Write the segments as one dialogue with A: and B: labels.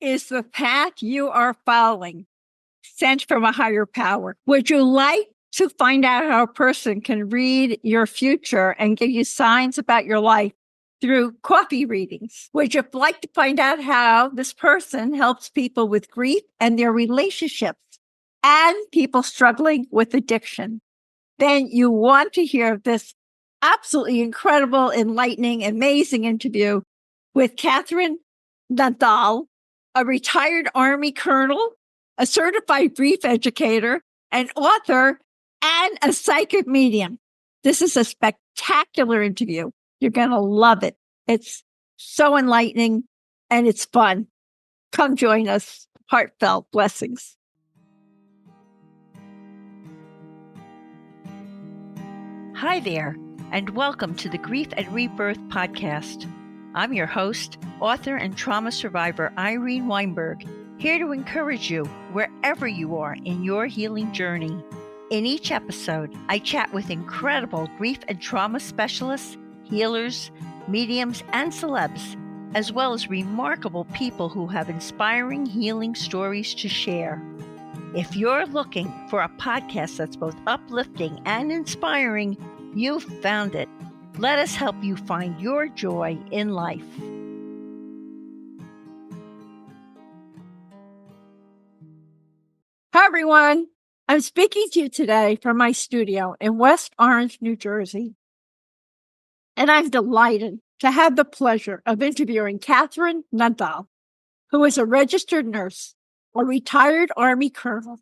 A: Is the path you are following sent from a higher power? Would you like to find out how a person can read your future and give you signs about your life through coffee readings? Would you like to find out how this person helps people with grief and their relationships and people struggling with addiction? Then you want to hear this absolutely incredible, enlightening, amazing interview with Catherine Nadal, a retired Army colonel, a certified grief educator, an author, and a psychic medium. This is a spectacular interview. You're going to love it. It's so enlightening and it's fun. Come join us. Heartfelt blessings.
B: Hi there, and welcome to the Grief and Rebirth podcast. I'm your host, author and trauma survivor Irene Weinberg, here to encourage you wherever you are in your healing journey. In each episode, I chat with incredible grief and trauma specialists, healers, mediums, and celebs, as well as remarkable people who have inspiring healing stories to share. If you're looking for a podcast that's both uplifting and inspiring, you've found it. Let us help you find your joy in life.
A: Hi, everyone. I'm speaking to you today from my studio in West Orange, New Jersey. And I'm delighted to have the pleasure of interviewing Catherine Nadal, who is a registered nurse, a retired Army colonel,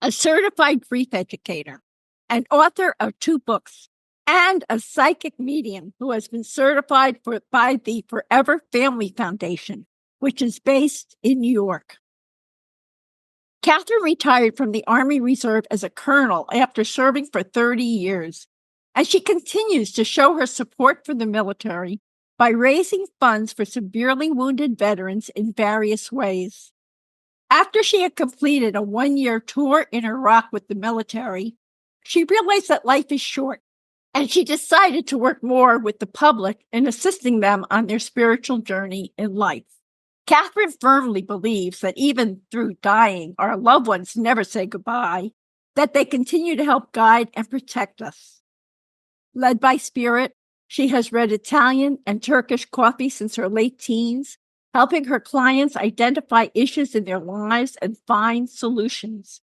A: a certified grief educator, an author of 2 books, and a psychic medium who has been certified by the Forever Family Foundation, which is based in New York. Catherine retired from the Army Reserve as a colonel after serving for 30 years, and she continues to show her support for the military by raising funds for severely wounded veterans in various ways. After she had completed a 1-year tour in Iraq with the military, she realized that life is short, and she decided to work more with the public in assisting them on their spiritual journey in life. Catherine firmly believes that even through dying, our loved ones never say goodbye, that they continue to help guide and protect us. Led by spirit, she has read Italian and Turkish coffee since her late teens, helping her clients identify issues in their lives and find solutions.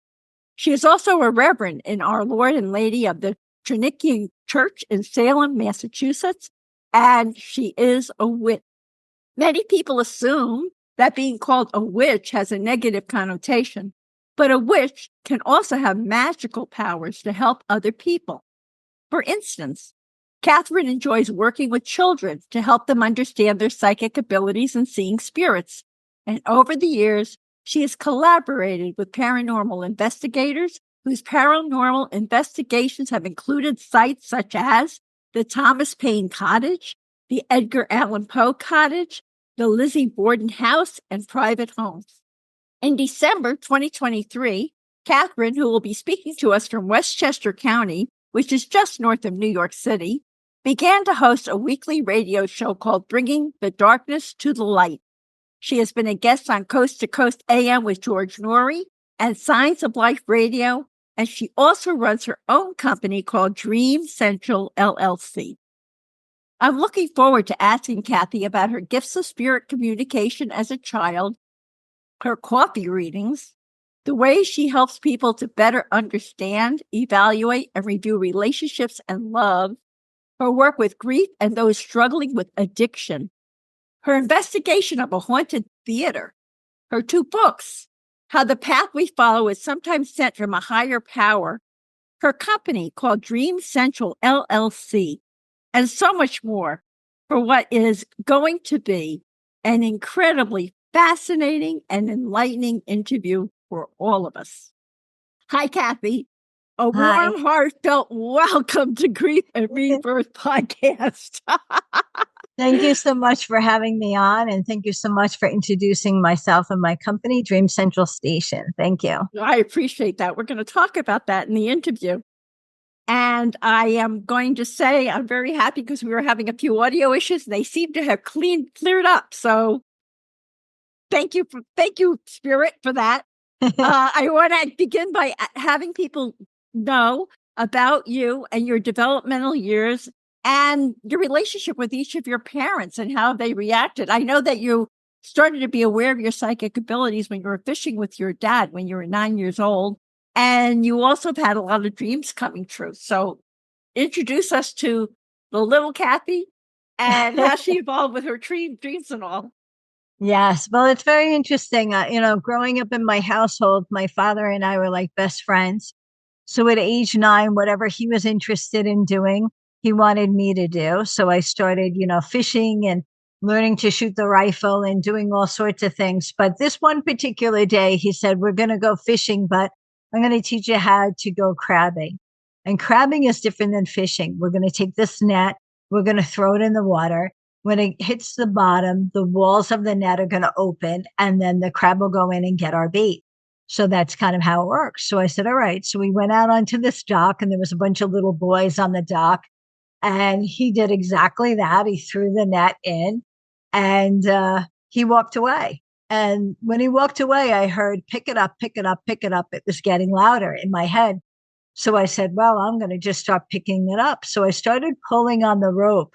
A: She is also a reverend in Our Lord and Lady of the Trinity Church in Salem, Massachusetts, and she is a witch. Many people assume that being called a witch has a negative connotation, but a witch can also have magical powers to help other people. For instance, Catherine enjoys working with children to help them understand their psychic abilities and seeing spirits. And over the years, she has collaborated with paranormal investigators whose paranormal investigations have included sites such as the Thomas Paine Cottage, the Edgar Allan Poe Cottage, the Lizzie Borden House, and private homes. In December 2023, Catherine, who will be speaking to us from Westchester County, which is just north of New York City, began to host a weekly radio show called Bringing the Darkness to the Light. She has been a guest on Coast to Coast AM with George Norrie and Signs of Life Radio, and she also runs her own company called Dream Central LLC. I'm looking forward to asking Kathy about her gifts of spirit communication as a child, her coffee readings, the way she helps people to better understand, evaluate, and review relationships and love, her work with grief and those struggling with addiction, her investigation of a haunted theater, her 2 books, How the Path We Follow is Sometimes Sent from a Higher Power, her company called Dream Central LLC, and so much more for what is going to be an incredibly fascinating and enlightening interview for all of us. Hi, Kathy. A
C: Hi.
A: warm, heartfelt welcome to Grief and Rebirth podcast.
C: Thank you so much for having me on, and thank you so much for introducing myself and my company, Dream Central Station. Thank you.
A: I appreciate that. We're going to talk about that in the interview. And I am going to say I'm very happy because we were having a few audio issues. They seem to have cleared up. So Thank you, Spirit, for that. I want to begin by having people know about you and your developmental years and your relationship with each of your parents and how they reacted. I know that you started to be aware of your psychic abilities when you were fishing with your dad when you were 9 years old. And you also have had a lot of dreams coming true. So introduce us to the little Kathy and how she evolved with her dreams and all.
C: Yes. Well, it's very interesting. Growing up in my household, my father and I were like best friends. So at age 9, whatever he was interested in doing, he wanted me to do. So I started, fishing and learning to shoot the rifle and doing all sorts of things. But this one particular day, he said, we're going to go fishing, but I'm going to teach you how to go crabbing. And crabbing is different than fishing. We're going to take this net, we're going to throw it in the water. When it hits the bottom, the walls of the net are going to open, and then the crab will go in and get our bait. So that's kind of how it works. So I said, all right. So we went out onto this dock, and there was a bunch of little boys on the dock. And he did exactly that. He threw the net in, and he walked away. And when he walked away, I heard, pick it up, pick it up, pick it up. It was getting louder in my head. So I said, well, I'm going to just start picking it up. So I started pulling on the rope.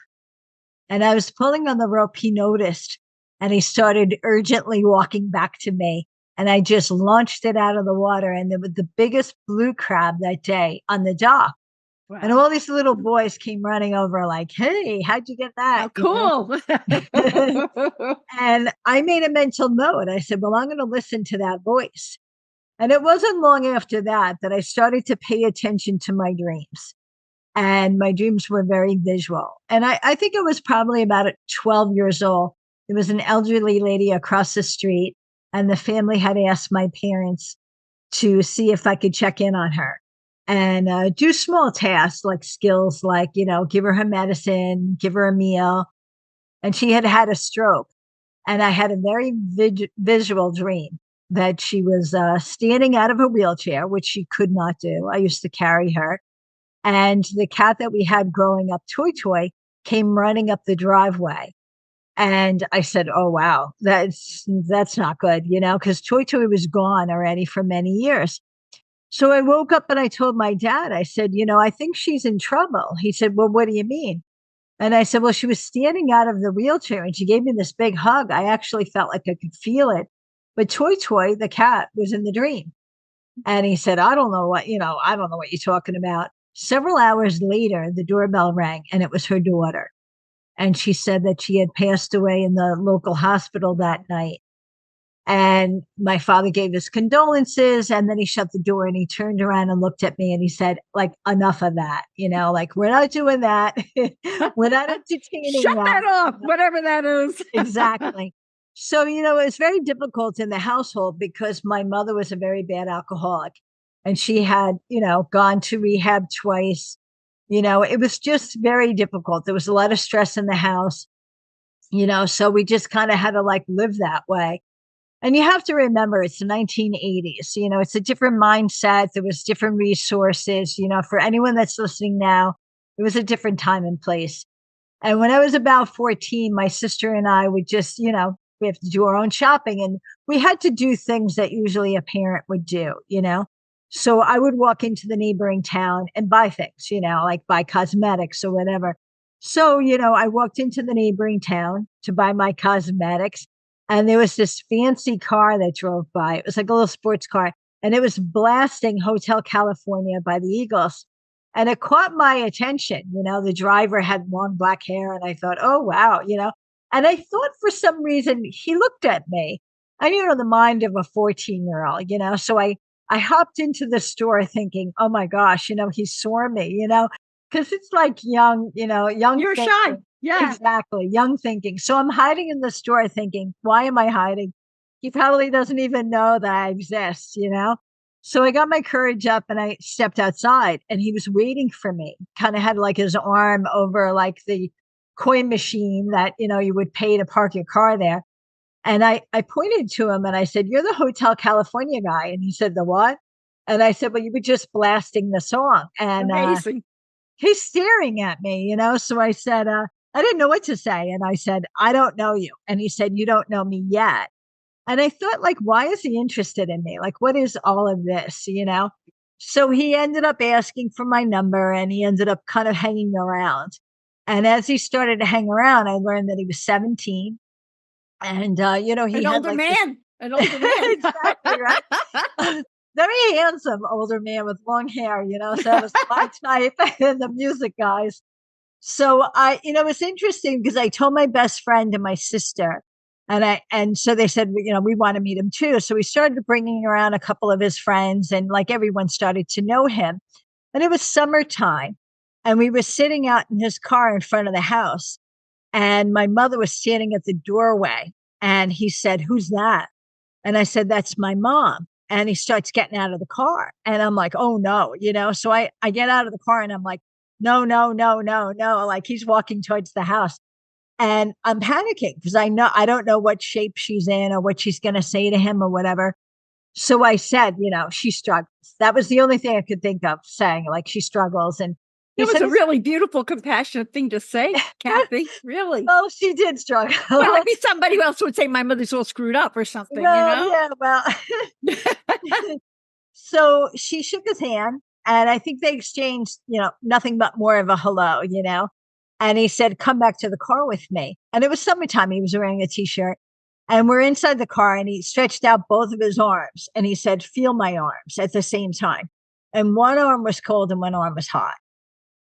C: And I was pulling on the rope. He noticed, and he started urgently walking back to me. And I just launched it out of the water. And there was the biggest blue crab that day on the dock.
A: Wow.
C: And all these little boys came running over like, hey, how'd you get that?
A: How cool.
C: And I made a mental note. I said, well, I'm going to listen to that voice. And it wasn't long after that I started to pay attention to my dreams. And my dreams were very visual. And I think it was probably about 12 years old. There was an elderly lady across the street, and the family had asked my parents to see if I could check in on her and do small tasks like skills, like, give her medicine, give her a meal. And she had had a stroke. And I had a very visual dream that she was standing out of a wheelchair, which she could not do. I used to carry her. And the cat that we had growing up, Toy, came running up the driveway. And I said, oh, wow, that's not good, because Toy was gone already for many years. So I woke up and I told my dad, I said, I think she's in trouble. He said, well, what do you mean? And I said, well, she was standing out of the wheelchair and she gave me this big hug. I actually felt like I could feel it. But Toy, the cat, was in the dream. And he said, I don't know what you're talking about. Several hours later, the doorbell rang, and it was her daughter. And she said that she had passed away in the local hospital that night. And my father gave his condolences, and then he shut the door and he turned around and looked at me and he said, like, enough of that, like, we're not doing that. We're not entertaining
A: Shut that off, whatever that is.
C: Exactly. So, it was very difficult in the household because my mother was a very bad alcoholic. And she had, gone to rehab twice. It was just very difficult. There was a lot of stress in the house, so we just kind of had to like live that way. And you have to remember, it's the 1980s, it's a different mindset. There was different resources, for anyone that's listening now, it was a different time and place. And when I was about 14, my sister and I would just, we have to do our own shopping, and we had to do things that usually a parent would do, So I would walk into the neighboring town and buy things, like buy cosmetics or whatever. So, I walked into the neighboring town to buy my cosmetics, and there was this fancy car that drove by. It was like a little sports car, and it was blasting Hotel California by the Eagles. And it caught my attention. The driver had long black hair, and I thought, oh, wow, and I thought for some reason he looked at me. And, the mind of a 14-year-old, so I hopped into the store thinking, oh my gosh, he saw me, because it's like young, young.
A: You're
C: thinking.
A: shy. Yeah,
C: exactly. Young thinking. So I'm hiding in the store thinking, why am I hiding? He probably doesn't even know that I exist, So I got my courage up and I stepped outside, and he was waiting for me, kind of had like his arm over like the coin machine that, you would pay to park your car there. And I pointed to him and I said, you're the Hotel California guy. And he said, the what? And I said, well, you were just blasting the song. And
A: amazing.
C: He's staring at me, So I said, I didn't know what to say. And I said, I don't know you. And he said, you don't know me yet. And I thought, like, why is he interested in me? Like, what is all of this, you know? So he ended up asking for my number and he ended up kind of hanging around. And as he started to hang around, I learned that he was 17. And, he
A: An
C: had
A: older
C: like this
A: man. An older man.
C: exactly, right? Very handsome older man with long hair, so that was my type and the music guys. So it's interesting because I told my best friend and my sister, and so they said, we want to meet him too. So we started bringing around a couple of his friends, and like everyone started to know him. And it was summertime, and we were sitting out in his car in front of the house, and my mother was standing at the doorway, and he said, "Who's that?" And I said, "That's my mom." And he starts getting out of the car. And I'm like, "Oh no," So I get out of the car and I'm like, "No, no, no, no, no." Like he's walking towards the house. And I'm panicking because I don't know what shape she's in or what she's going to say to him or whatever. So I said, she struggles. That was the only thing I could think of saying, like she struggles. And he
A: It was
C: said,
A: a really beautiful, compassionate thing to say, Kathy. Really.
C: "Well, she did struggle."
A: Well, maybe somebody else would say my mother's all screwed up or something,
C: Well, yeah, well. So she shook his hand and I think they exchanged, nothing but more of a hello. And he said, "Come back to the car with me." And it was summertime. He was wearing a t-shirt and we're inside the car and he stretched out both of his arms and he said, "Feel my arms," at the same time. And one arm was cold and one arm was hot.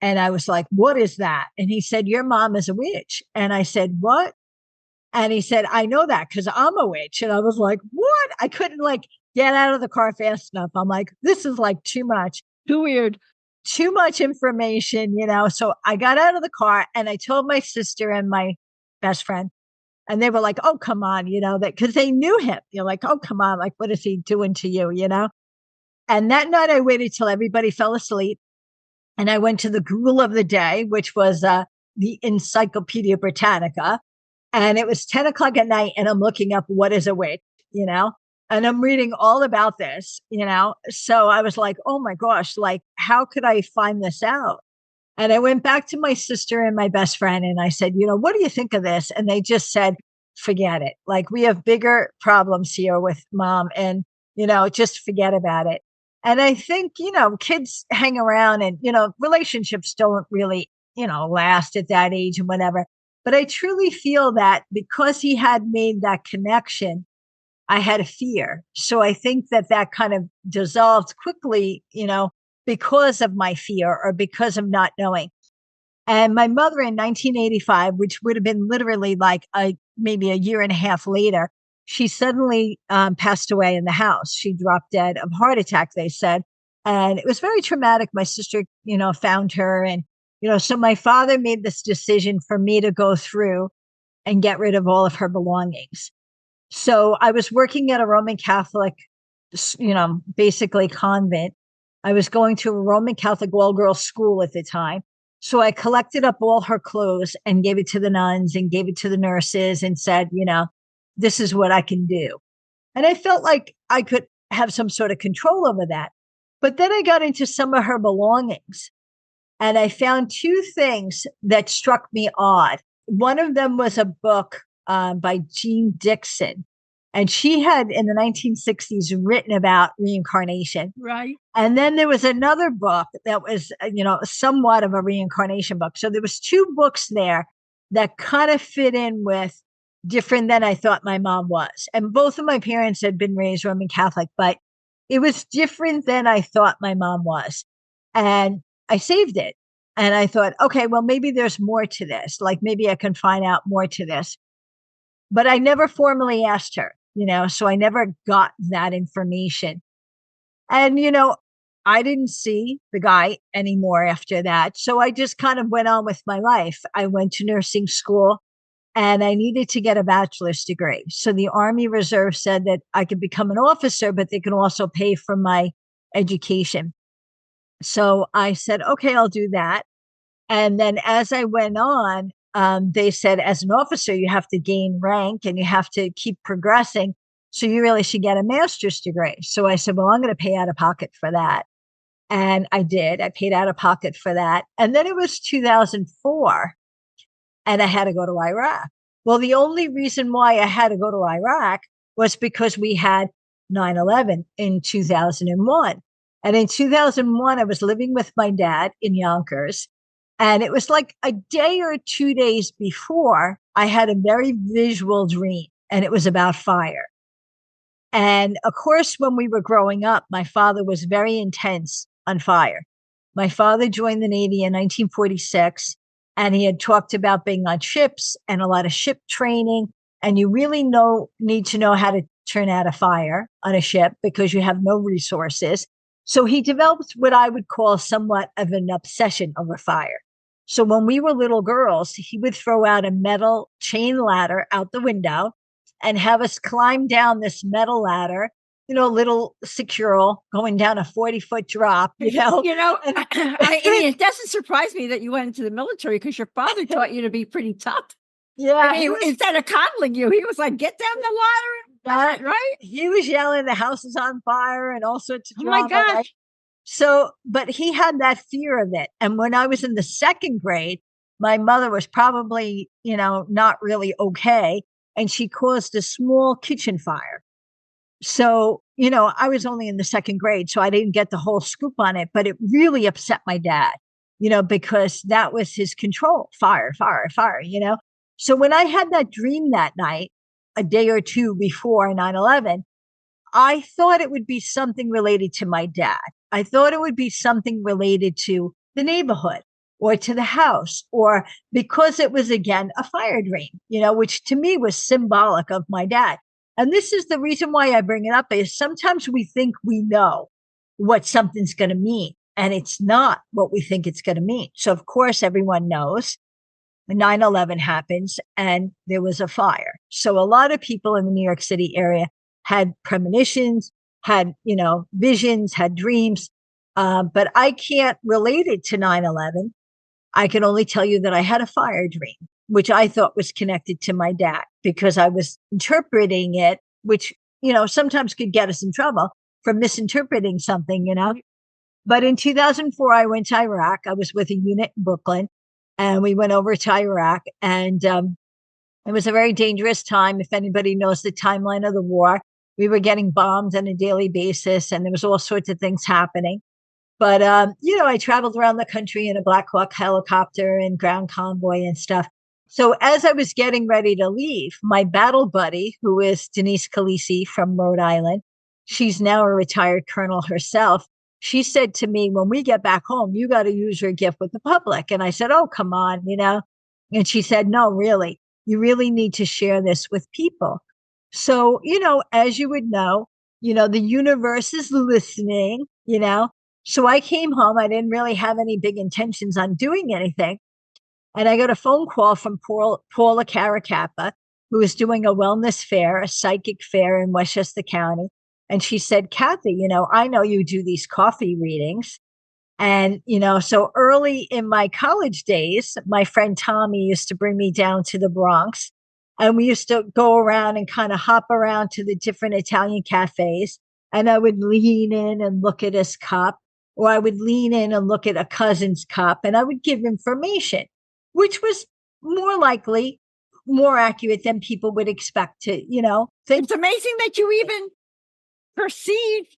C: And I was like, "What is that?" And he said, "Your mom is a witch." And I said, "What?" And he said, "I know that because I'm a witch." And I was like, "What?" I couldn't get out of the car fast enough. I'm like, this is like too much,
A: Too weird.
C: too much information. So I got out of the car and I told my sister and my best friend, and they were like, "Oh, come on," that because they knew him. You're like, "Oh, come on. Like, what is he doing to you? And that night I waited till everybody fell asleep and I went to the Google of the day, which was the Encyclopedia Britannica. And it was 10 o'clock at night, and I'm looking up what is a witch, and I'm reading all about this. So I was like, oh my gosh, like, how could I find this out? And I went back to my sister and my best friend, and I said, "What do you think of this?" And they just said, "Forget it. Like, we have bigger problems here with mom, and, just forget about it." And I think, kids hang around and, relationships don't really, last at that age and whatever. But I truly feel that because he had made that connection, I had a fear. So I think that kind of dissolved quickly, because of my fear or because of not knowing. And my mother in 1985, which would have been literally like maybe a year and a half later, she suddenly passed away in the house. She dropped dead of heart attack, they said. And it was very traumatic. My sister, found her. And, so my father made this decision for me to go through and get rid of all of her belongings. So I was working at a Roman Catholic, basically convent. I was going to a Roman Catholic all-girls school at the time. So I collected up all her clothes and gave it to the nuns and gave it to the nurses and said, this is what I can do. And I felt like I could have some sort of control over that. But then I got into some of her belongings and I found two things that struck me odd. One of them was a book by Jean Dixon. And she had in the 1960s written about reincarnation.
A: Right.
C: And then there was another book that was, somewhat of a reincarnation book. So there was two books there that kind of fit in with different than I thought my mom was. And both of my parents had been raised Roman Catholic, but it was different than I thought my mom was. And I saved it. And I thought, okay, well, maybe there's more to this. Like maybe I can find out more to this. But I never formally asked her, so I never got that information. And, I didn't see the guy anymore after that. So I just kind of went on with my life. I went to nursing school and I needed to get a bachelor's degree. So the Army Reserve said that I could become an officer, but they can also pay for my education. So I said, okay, I'll do that. And then as I went on, they said, as an officer, you have to gain rank and you have to keep progressing. So you really should get a master's degree. So I said, well, I'm going to pay out of pocket for that. And I did. I paid out of pocket for that. And then it was 2004 and I had to go to Iraq. Well, the only reason why I had to go to Iraq was because we had 9/11 in 2001. And in 2001, I was living with my dad in Yonkers. And it was like a day or 2 days before, I had a very visual dream, and it was about fire. And of course, when we were growing up, my father was very intense on fire. My father joined the Navy in 1946, and he had talked about being on ships and a lot of ship training. And you really need to know how to turn out a fire on a ship because you have no resources. So he developed what I would call somewhat of an obsession over fire. So when we were little girls, he would throw out a metal chain ladder out the window and have us climb down this metal ladder, little secure going down a 40-foot drop,
A: I mean, it doesn't surprise me that you went into the military because your father taught you to be pretty tough.
C: Yeah.
A: Instead of coddling you, he was like, get down the ladder. Right?
C: He was yelling, the house is on fire and all sorts of drama.
A: Oh my gosh.
C: Right? So, but he had that fear of it. And when I was in the second grade, my mother was probably, not really okay. And she caused a small kitchen fire. So, I was only in the second grade, so I didn't get the whole scoop on it, but it really upset my dad, because that was his control. Fire, fire, fire, So when I had that dream that night, a day or two before 9/11, I thought it would be something related to my dad. I thought it would be something related to the neighborhood or to the house, or because it was, again, a fire dream, which to me was symbolic of my dad. And this is the reason why I bring it up is sometimes we think we know what something's going to mean, and it's not what we think it's going to mean. So, of course, everyone knows 9/11 happens and there was a fire. So a lot of people in the New York City area had premonitions, had, visions, had dreams. But I can't relate it to 9/11. I can only tell you that I had a fire dream, which I thought was connected to my dad because I was interpreting it, which, sometimes could get us in trouble for misinterpreting something, But in 2004, I went to Iraq. I was with a unit in Brooklyn, and we went over to Iraq, and it was a very dangerous time. If anybody knows the timeline of the war, we were getting bombed on a daily basis, and there was all sorts of things happening. But, I traveled around the country in a Black Hawk helicopter and ground convoy and stuff. So as I was getting ready to leave, my battle buddy, who is Denise Khaleesi from Rhode Island, she's now a retired colonel herself. She said to me, when we get back home, you got to use your gift with the public. And I said, oh, come on, And she said, no, really, you really need to share this with people. So, as you would know, the universe is listening, So I came home. I didn't really have any big intentions on doing anything. And I got a phone call from Paula Caracappa, who is doing a wellness fair, a psychic fair in Westchester County. And she said, Kathy, I know you do these coffee readings. And, so early in my college days, my friend Tommy used to bring me down to the Bronx. And we used to go around and kind of hop around to the different Italian cafes. And I would lean in and look at his cup, or I would lean in and look at a cousin's cup, and I would give information, which was more likely, more accurate than people would expect to, think.
A: It's amazing that you even perceived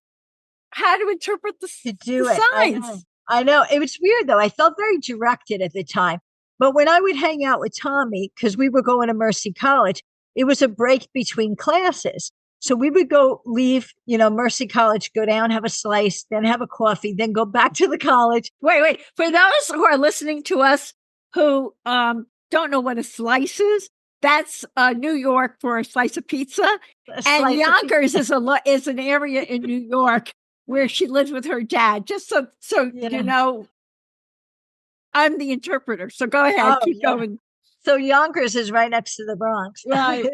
A: how to interpret the signs.
C: I know. It was weird, though. I felt very directed at the time. But when I would hang out with Tommy, because we were going to Mercy College, it was a break between classes. So we would leave, Mercy College, go down, have a slice, then have a coffee, then go back to the college.
A: Wait. For those who are listening to us who don't know what a slice is, that's New York for a slice of pizza. And Yonkers is an area in New York where she lives with her dad. Just so I'm the interpreter. So go ahead, keep going.
C: So Yonkers is right next to the Bronx.
A: Right.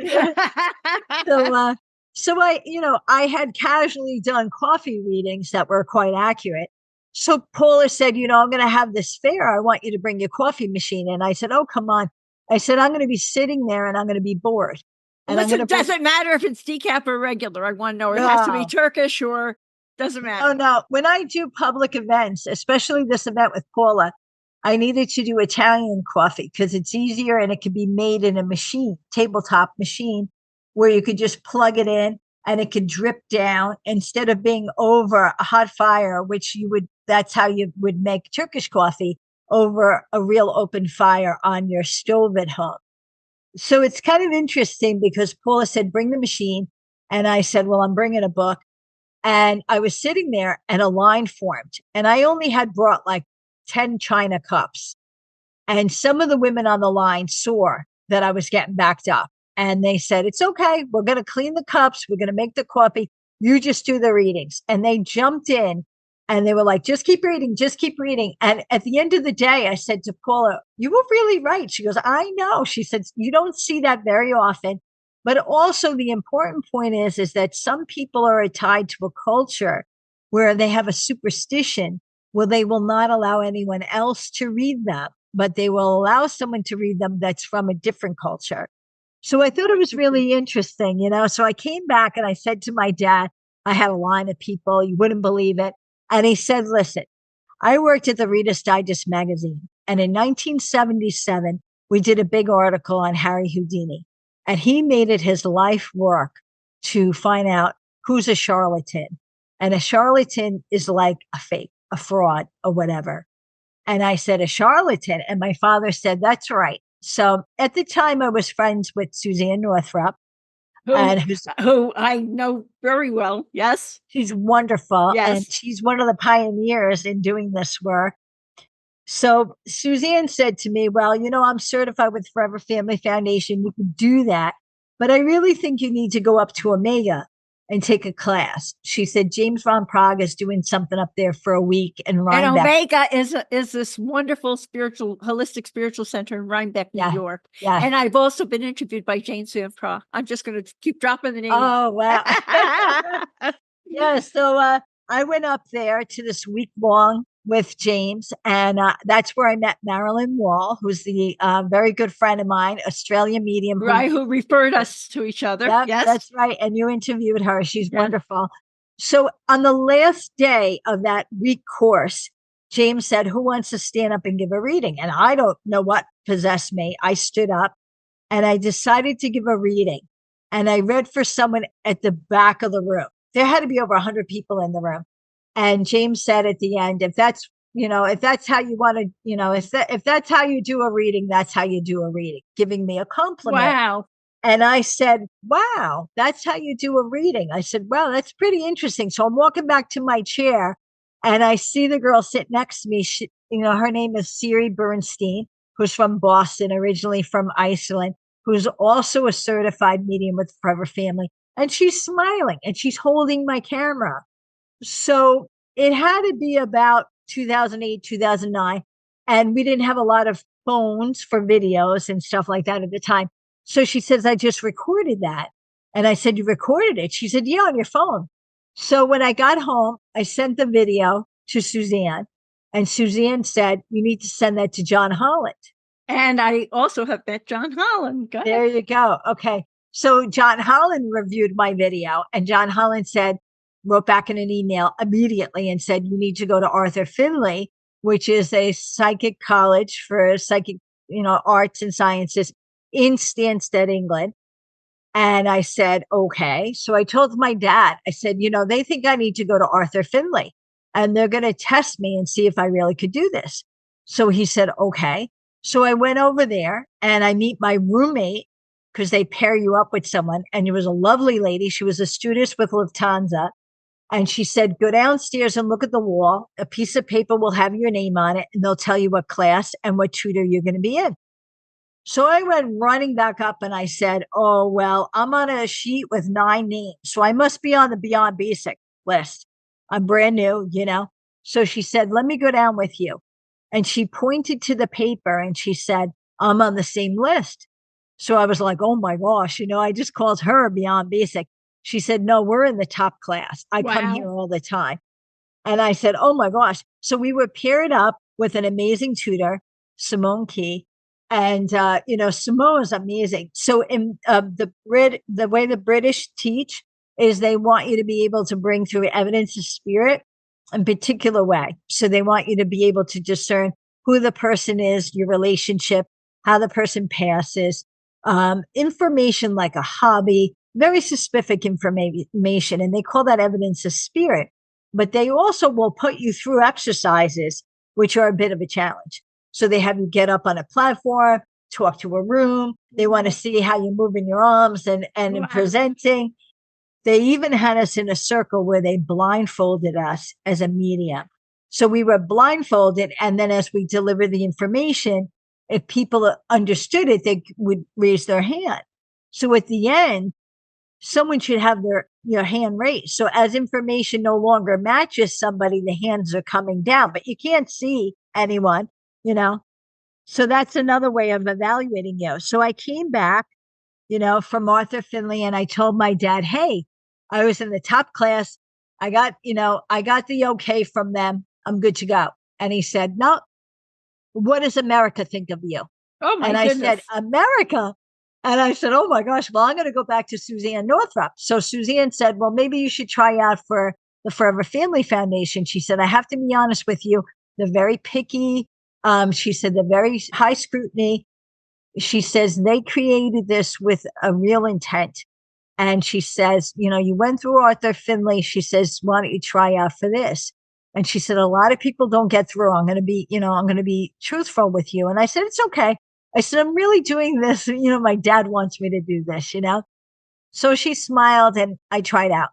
C: So I had casually done coffee readings that were quite accurate. So Paula said, I'm going to have this fair. I want you to bring your coffee machine. And I said, oh, come on. I said, I'm going to be sitting there and I'm going to be bored. And
A: it doesn't matter if it's decaf or regular. I want to know, it has to be Turkish or doesn't matter.
C: Oh, no. When I do public events, especially this event with Paula, I needed to do Italian coffee because it's easier and it can be made in a machine, tabletop machine. where you could just plug it in and it could drip down instead of being over a hot fire, which that's how you would make Turkish coffee, over a real open fire on your stove at home. So it's kind of interesting because Paula said, bring the machine. And I said, well, I'm bringing a book. And I was sitting there and a line formed. And I only had brought like 10 china cups. And some of the women on the line saw that I was getting backed up. And they said, it's okay. We're going to clean the cups. We're going to make the coffee. You just do the readings. And they jumped in and they were like, just keep reading, just keep reading. And at the end of the day, I said to Paula, you were really right. She goes, I know. She said, you don't see that very often. But also the important point is that some people are tied to a culture where they have a superstition where they will not allow anyone else to read them, but they will allow someone to read them that's from a different culture. So I thought it was really interesting, So I came back and I said to my dad, I had a line of people, you wouldn't believe it. And he said, listen, I worked at the Reader's Digest magazine. And in 1977, we did a big article on Harry Houdini. And he made it his life work to find out who's a charlatan. And a charlatan is like a fake, a fraud, or whatever. And I said, a charlatan. And my father said, that's right. So at the time, I was friends with Suzanne Northrup.
A: Who I know very well. Yes.
C: She's wonderful.
A: Yes.
C: And she's one of the pioneers in doing this work. So Suzanne said to me, well, I'm certified with Forever Family Foundation. You can do that. But I really think you need to go up to Omega and take a class. She said, James Von Prague is doing something up there for a week in Rhinebeck.
A: And Omega is this wonderful holistic spiritual center in Rhinebeck, New York.
C: Yeah.
A: And I've also been interviewed by James Van Prague. I'm just going to keep dropping the name.
C: Oh, wow. Yeah. So I went up there to this week long with James. And that's where I met Marilyn Wall, who's the very good friend of mine, Australian medium.
A: Right, who referred us to each other.
C: Yep,
A: yes.
C: That's right. And you interviewed her. She's wonderful. So on the last day of that week course, James said, who wants to stand up and give a reading? And I don't know what possessed me. I stood up and I decided to give a reading. And I read for someone at the back of the room. There had to be over 100 people in the room. And James said at the end, if that's how you want to, if that's how you do a reading, that's how you do a reading, giving me a compliment.
A: Wow.
C: And I said, wow, that's how you do a reading. I said, wow, that's pretty interesting. So I'm walking back to my chair and I see the girl sit next to me. She, her name is Siri Bernstein, who's from Boston, originally from Iceland, who's also a certified medium with Forever Family. And she's smiling and she's holding my camera. So it had to be about 2008, 2009. And we didn't have a lot of phones for videos and stuff like that at the time. So she says, I just recorded that. And I said, you recorded it? She said, yeah, on your phone. So when I got home, I sent the video to Suzanne. And Suzanne said, you need to send that to John Holland.
A: And I also have met John Holland. Go ahead.
C: There you go. Okay. So John Holland reviewed my video. And John Holland wrote back in an email immediately and said, you need to go to Arthur Findlay, which is a psychic college for psychic, arts and sciences in Stansted, England. And I said, okay. So I told my dad, I said, they think I need to go to Arthur Findlay and they're going to test me and see if I really could do this. So he said, okay. So I went over there and I meet my roommate because they pair you up with someone. And it was a lovely lady. She was a stewardess with Lufthansa. And she said, go downstairs and look at the wall. A piece of paper will have your name on it, and they'll tell you what class and what tutor you're going to be in. So I went running back up and I said, oh, well, I'm on a sheet with 9 names. So I must be on the Beyond Basic list. I'm brand new, So she said, let me go down with you. And she pointed to the paper and she said, I'm on the same list. So I was like, oh my gosh, I just called her Beyond Basic. She said, no, we're in the top class. I come here all the time. And I said, oh my gosh. So we were paired up with an amazing tutor, Simone Key. And, Simone is amazing. So in the way the British teach is they want you to be able to bring through evidence of spirit in particular way. So they want you to be able to discern who the person is, your relationship, how the person passes, information like a hobby, very specific information, and they call that evidence of spirit. But they also will put you through exercises, which are a bit of a challenge. So they have you get up on a platform, talk to a room. They want to see how you're moving your arms and
A: Wow.
C: presenting. They even had us in a circle where they blindfolded us as a medium. So we were blindfolded. And then as we delivered the information, if people understood it, they would raise their hand. So at the end, someone should have their hand raised. So as information no longer matches somebody, the hands are coming down, but you can't see anyone, you know. So that's another way of evaluating you. So I came back, from Arthur Finley, and I told my dad, hey, I was in the top class. I got the okay from them. I'm good to go. And he said, no, what does America think of you?
A: Oh my
C: And I
A: goodness.
C: said, America? And I said, oh my gosh, well, I'm going to go back to Suzanne Northrup. So Suzanne said, well, maybe you should try out for the Forever Family Foundation. She said, I have to be honest with you. They're very picky. She said, they're very high scrutiny. She says, they created this with a real intent. And she says, you went through Arthur Finley. She says, why don't you try out for this? And she said, a lot of people don't get through. I'm going to be truthful with you. And I said, it's okay. I said, I'm really doing this. My dad wants me to do this, So she smiled and I tried out.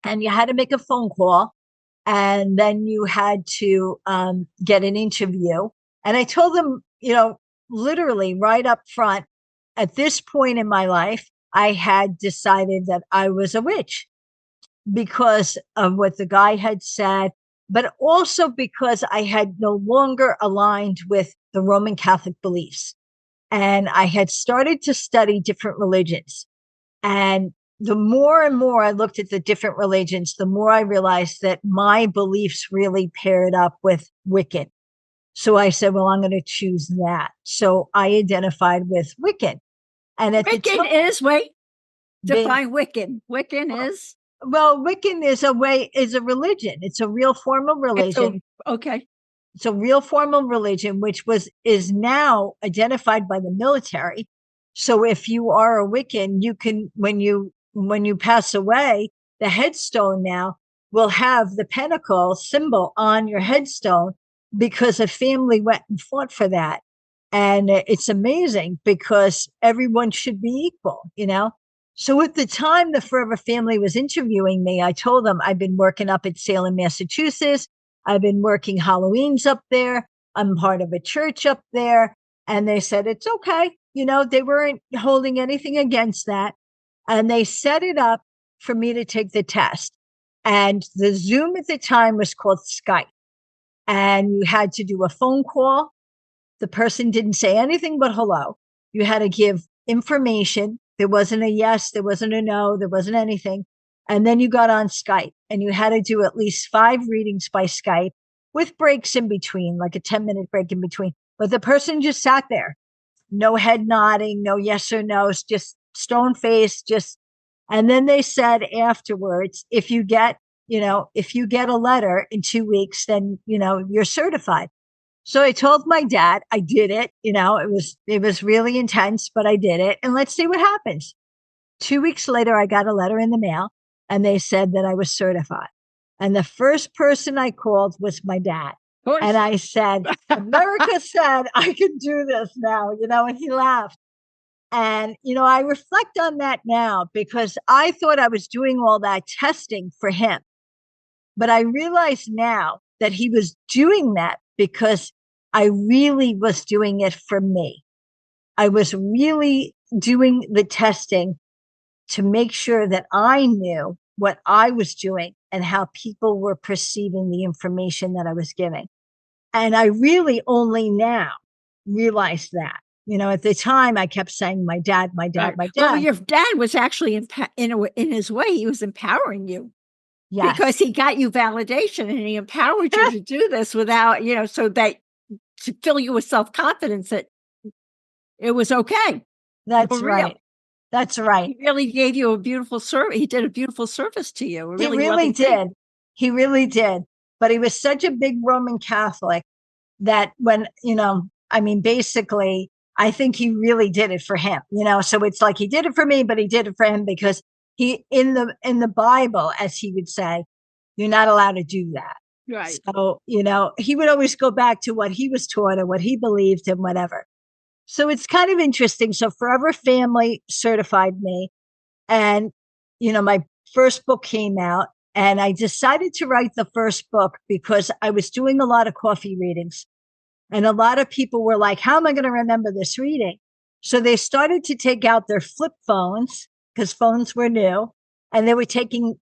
C: And you had to make a phone call. And then you had to get an interview. And I told them, literally right up front, at this point in my life, I had decided that I was a witch because of what the guy had said, but also because I had no longer aligned with the Roman Catholic beliefs. And I had started to study different religions. And the more and more I looked at the different religions, the more I realized that my beliefs really paired up with Wiccan. So I said, well, I'm going to choose that. So I identified with Wiccan. And at the time,
A: Define Wiccan. Wiccan is?
C: Well, Wiccan is a religion. It's a real formal religion.
A: Okay.
C: It's a real formal religion, which is now identified by the military. So if you are a Wiccan, you can, when you pass away, the headstone now will have the pentacle symbol on your headstone because a family went and fought for that. And it's amazing because everyone should be equal, So at the time the Forever Family was interviewing me, I told them I've been working up at Salem, Massachusetts. I've been working Halloweens up there. I'm part of a church up there. And they said, it's okay. They weren't holding anything against that. And they set it up for me to take the test. And the Zoom at the time was called Skype. And you had to do a phone call. The person didn't say anything but hello. You had to give information. There wasn't a yes, there wasn't a no, there wasn't anything. And then you got on Skype and you had to do at least 5 readings by Skype with breaks in between, like a 10-minute break in between. But the person just sat there, no head nodding, no yes or no's, just stone face, and then they said afterwards, if you get a letter in 2 weeks, then, you're certified. So I told my dad I did it. It was really intense, but I did it. And let's see what happens. 2 weeks later, I got a letter in the mail and they said that I was certified. And the first person I called was my dad. And I said, America said I can do this now, and he laughed. And, I reflect on that now because I thought I was doing all that testing for him. But I realize now that he was doing that because I really was doing it for me. I was really doing the testing to make sure that I knew what I was doing and how people were perceiving the information that I was giving. And I really only now realized that. At the time I kept saying, my dad, my dad, my dad.
A: Well, your dad was actually in his way, he was empowering you.
C: Yes.
A: Because he got you validation and he empowered you to do this without, so that to fill you with self-confidence that it was okay.
C: That's right. That's right.
A: He really gave you a beautiful service. He did a beautiful service to you.
C: He really did. He really did. But he was such a big Roman Catholic that when, basically I think he really did it for him, so it's like he did it for me, but he did it for him because he, in the Bible, as he would say, you're not allowed to do that.
A: Right.
C: So, he would always go back to what he was taught or what he believed and whatever. So it's kind of interesting. So Forever Family certified me, and, my first book came out, and I decided to write the first book because I was doing a lot of coffee readings. And a lot of people were like, how am I going to remember this reading? So they started to take out their flip phones because phones were new, and they were taking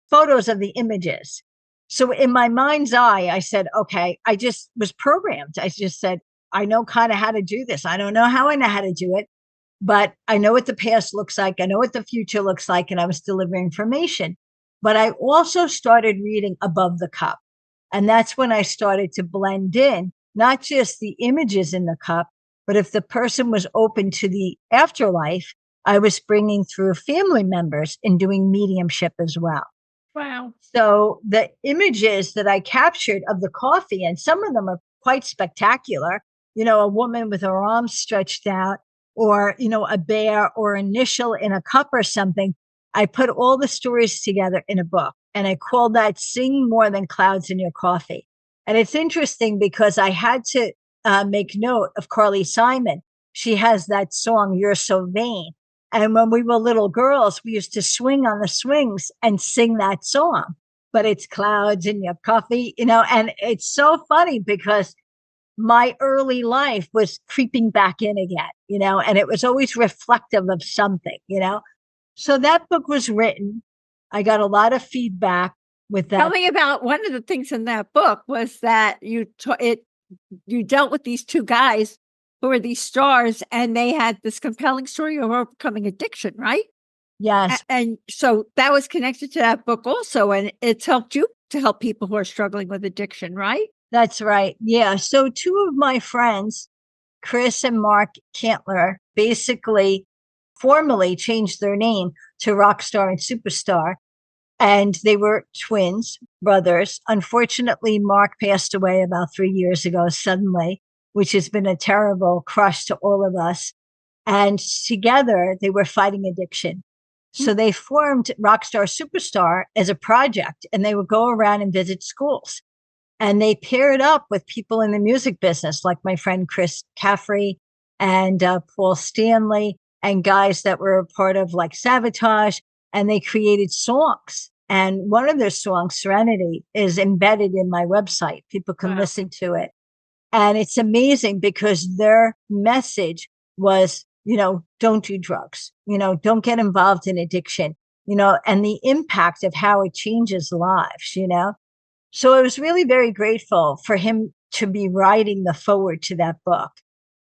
C: photos of the images. So in my mind's eye, I said, okay, I just was programmed. I just said, I know kind of how to do this. I don't know how I know how to do it, but I know what the past looks like. I know what the future looks like. And I was delivering information. But I also started reading above the cup. And that's when I started to blend in, not just the images in the cup, but if the person was open to the afterlife, I was bringing through family members and doing mediumship as well.
A: Wow.
C: So the images that I captured of the coffee, and some of them are quite spectacular, a woman with her arms stretched out, or, a bear or initial in a cup or something. I put all the stories together in a book, and I called that Sing More Than Clouds in Your Coffee. And it's interesting because I had to make note of Carly Simon. She has that song, You're So Vain. And when we were little girls, we used to swing on the swings and sing that song. But it's clouds in your coffee, and it's so funny because my early life was creeping back in again, and it was always reflective of something, So that book was written. I got a lot of feedback with that.
A: Tell me about one of the things in that book was that you dealt with these two guys who were these stars, and they had this compelling story of overcoming addiction, right?
C: Yes.
A: And so that was connected to that book also, and it's helped you to help people who are struggling with addiction, right?
C: That's right. Yeah. So two of my friends, Chris and Mark Cantler, basically formally changed their name to Rockstar and Superstar. And they were twins, brothers. Unfortunately, Mark passed away about 3 years ago suddenly, which has been a terrible crush to all of us. And together they were fighting addiction. So they formed Rockstar Superstar as a project, and they would go around and visit schools. And they paired up with people in the music business, like my friend Chris Caffrey and Paul Stanley, and guys that were a part of like Sabotage. And they created songs. And one of their songs, Serenity, is embedded in my website. People can listen to it. And it's amazing because their message was, don't do drugs, don't get involved in addiction, and the impact of how it changes lives, So I was really very grateful for him to be writing the foreword to that book.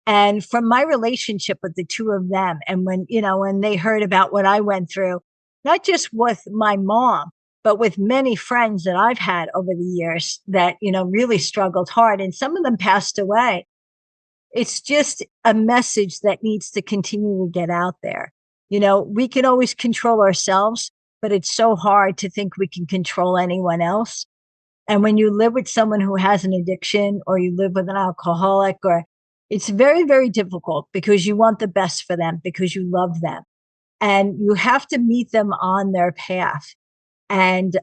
C: And from my relationship with the two of them, and when they heard about what I went through, not just with my mom, but with many friends that I've had over the years that, really struggled hard, and some of them passed away. It's just a message that needs to continue to get out there. We can always control ourselves, but it's so hard to think we can control anyone else. And when you live with someone who has an addiction, or you live with an alcoholic, it's very, very difficult because you want the best for them, because you love them. And you have to meet them on their path. And,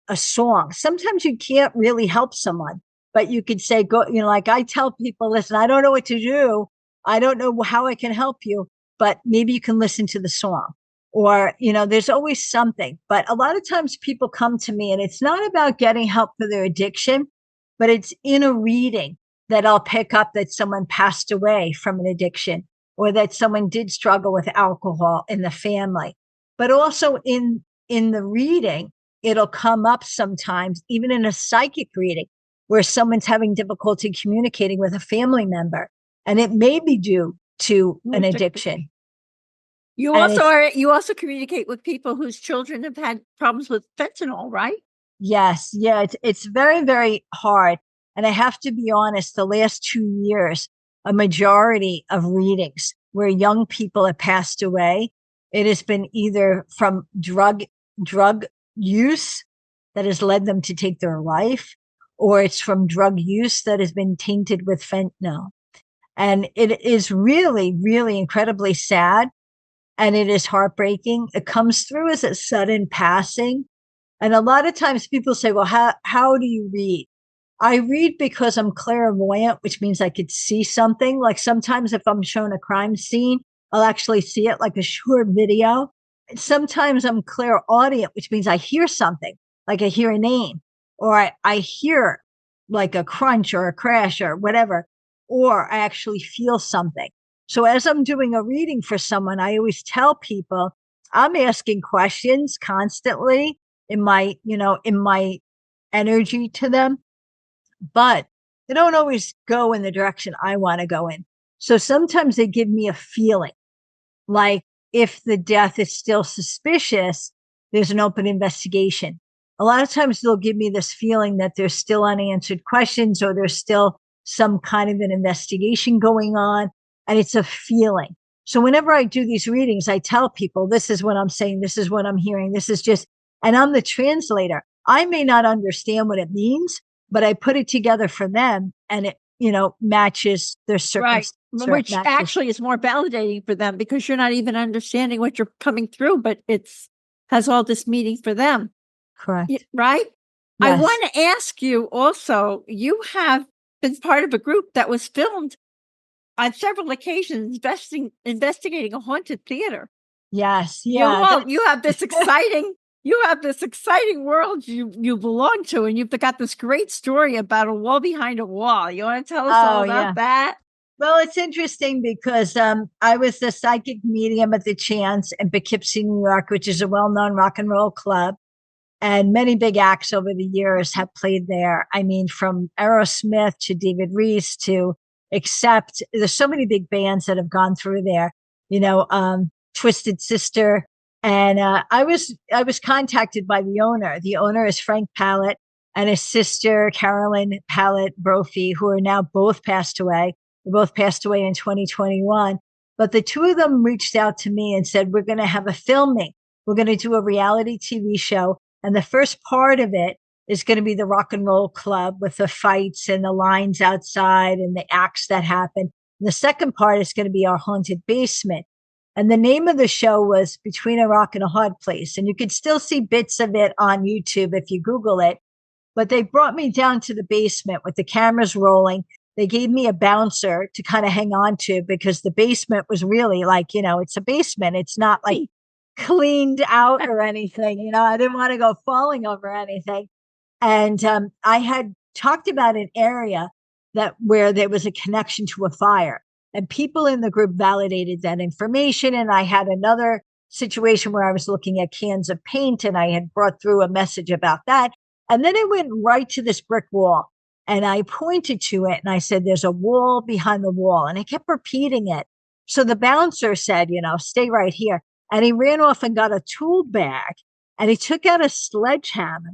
C: a song, sometimes you can't really help someone, but you could say, go, like I tell people, listen, I don't know what to do. I don't know how I can help you, but maybe you can listen to the song. Or, there's always something. But a lot of times people come to me, and it's not about getting help for their addiction, but it's in a reading that I'll pick up that someone passed away from an addiction, or that someone did struggle with alcohol in the family. But also in the reading, it'll come up sometimes, even in a psychic reading, where someone's having difficulty communicating with a family member, and it may be due to an addiction.
A: You also communicate with people whose children have had problems with fentanyl, right?
C: Yes. Yeah. It's very, very hard. And I have to be honest, the last 2 years, a majority of readings where young people have passed away, it has been either from drug use that has led them to take their life, or it's from drug use that has been tainted with fentanyl. And it is really, really incredibly sad. And it is heartbreaking. It comes through as a sudden passing. And a lot of times people say, well, how do you read? I read because I'm clairvoyant, which means I could see something. Like sometimes if I'm shown a crime scene, I'll actually see it like a short video. Sometimes I'm clairaudient, which means I hear something, like I hear a name, or I hear like a crunch or a crash or whatever, or I actually feel something. So as I'm doing a reading for someone, I always tell people I'm asking questions constantly in my energy to them, but they don't always go in the direction I want to go in. So sometimes they give me a feeling like if the death is still suspicious, there's an open investigation. A lot of times they'll give me this feeling that there's still unanswered questions or there's still some kind of an investigation going on. And it's a feeling. So whenever I do these readings, I tell people, this is what I'm saying. This is what I'm hearing. This is just, and I'm the translator. I may not understand what it means, but I put it together for them and it, matches their
A: Right.
C: circumstances.
A: Which actually is more validating for them because you're not even understanding what you're coming through, but it's has all this meaning for them.
C: Correct.
A: Right? I
C: Yes.
A: want to ask you also, you have been part of a group that was filmed on several occasions investigating a haunted theater.
C: Yes. Yeah.
A: You have this exciting world you belong to, and you've got this great story about a wall behind a wall. You want to tell us all about that?
C: Well, it's interesting because I was the psychic medium at the Chance in Poughkeepsie, New York, which is a well-known rock and roll club. And many big acts over the years have played there. I mean, from Aerosmith to David Reese to Accept. There's so many big bands that have gone through there. Twisted Sister. And I was contacted by the owner. The owner is Frank Pallett and his sister Carolyn Pallett Brophy, who are now both passed away. They both passed away in 2021. But the two of them reached out to me and said, we're going to have a filming. We're going to do a reality TV show. And the first part of it is going to be the rock and roll club with the fights and the lines outside and the acts that happen. And the second part is going to be our haunted basement. And the name of the show was Between a Rock and a Hard Place. And you could still see bits of it on YouTube if you Google it. But they brought me down to the basement with the cameras rolling. They gave me a bouncer to kind of hang on to because the basement was really like, it's a basement. It's not like cleaned out or anything. I didn't want to go falling over anything. And I had talked about an area where there was a connection to a fire. And people in the group validated that information. And I had another situation where I was looking at cans of paint and I had brought through a message about that. And then it went right to this brick wall. And I pointed to it and I said, there's a wall behind the wall. And I kept repeating it. So the bouncer said, stay right here. And he ran off and got a tool bag and he took out a sledgehammer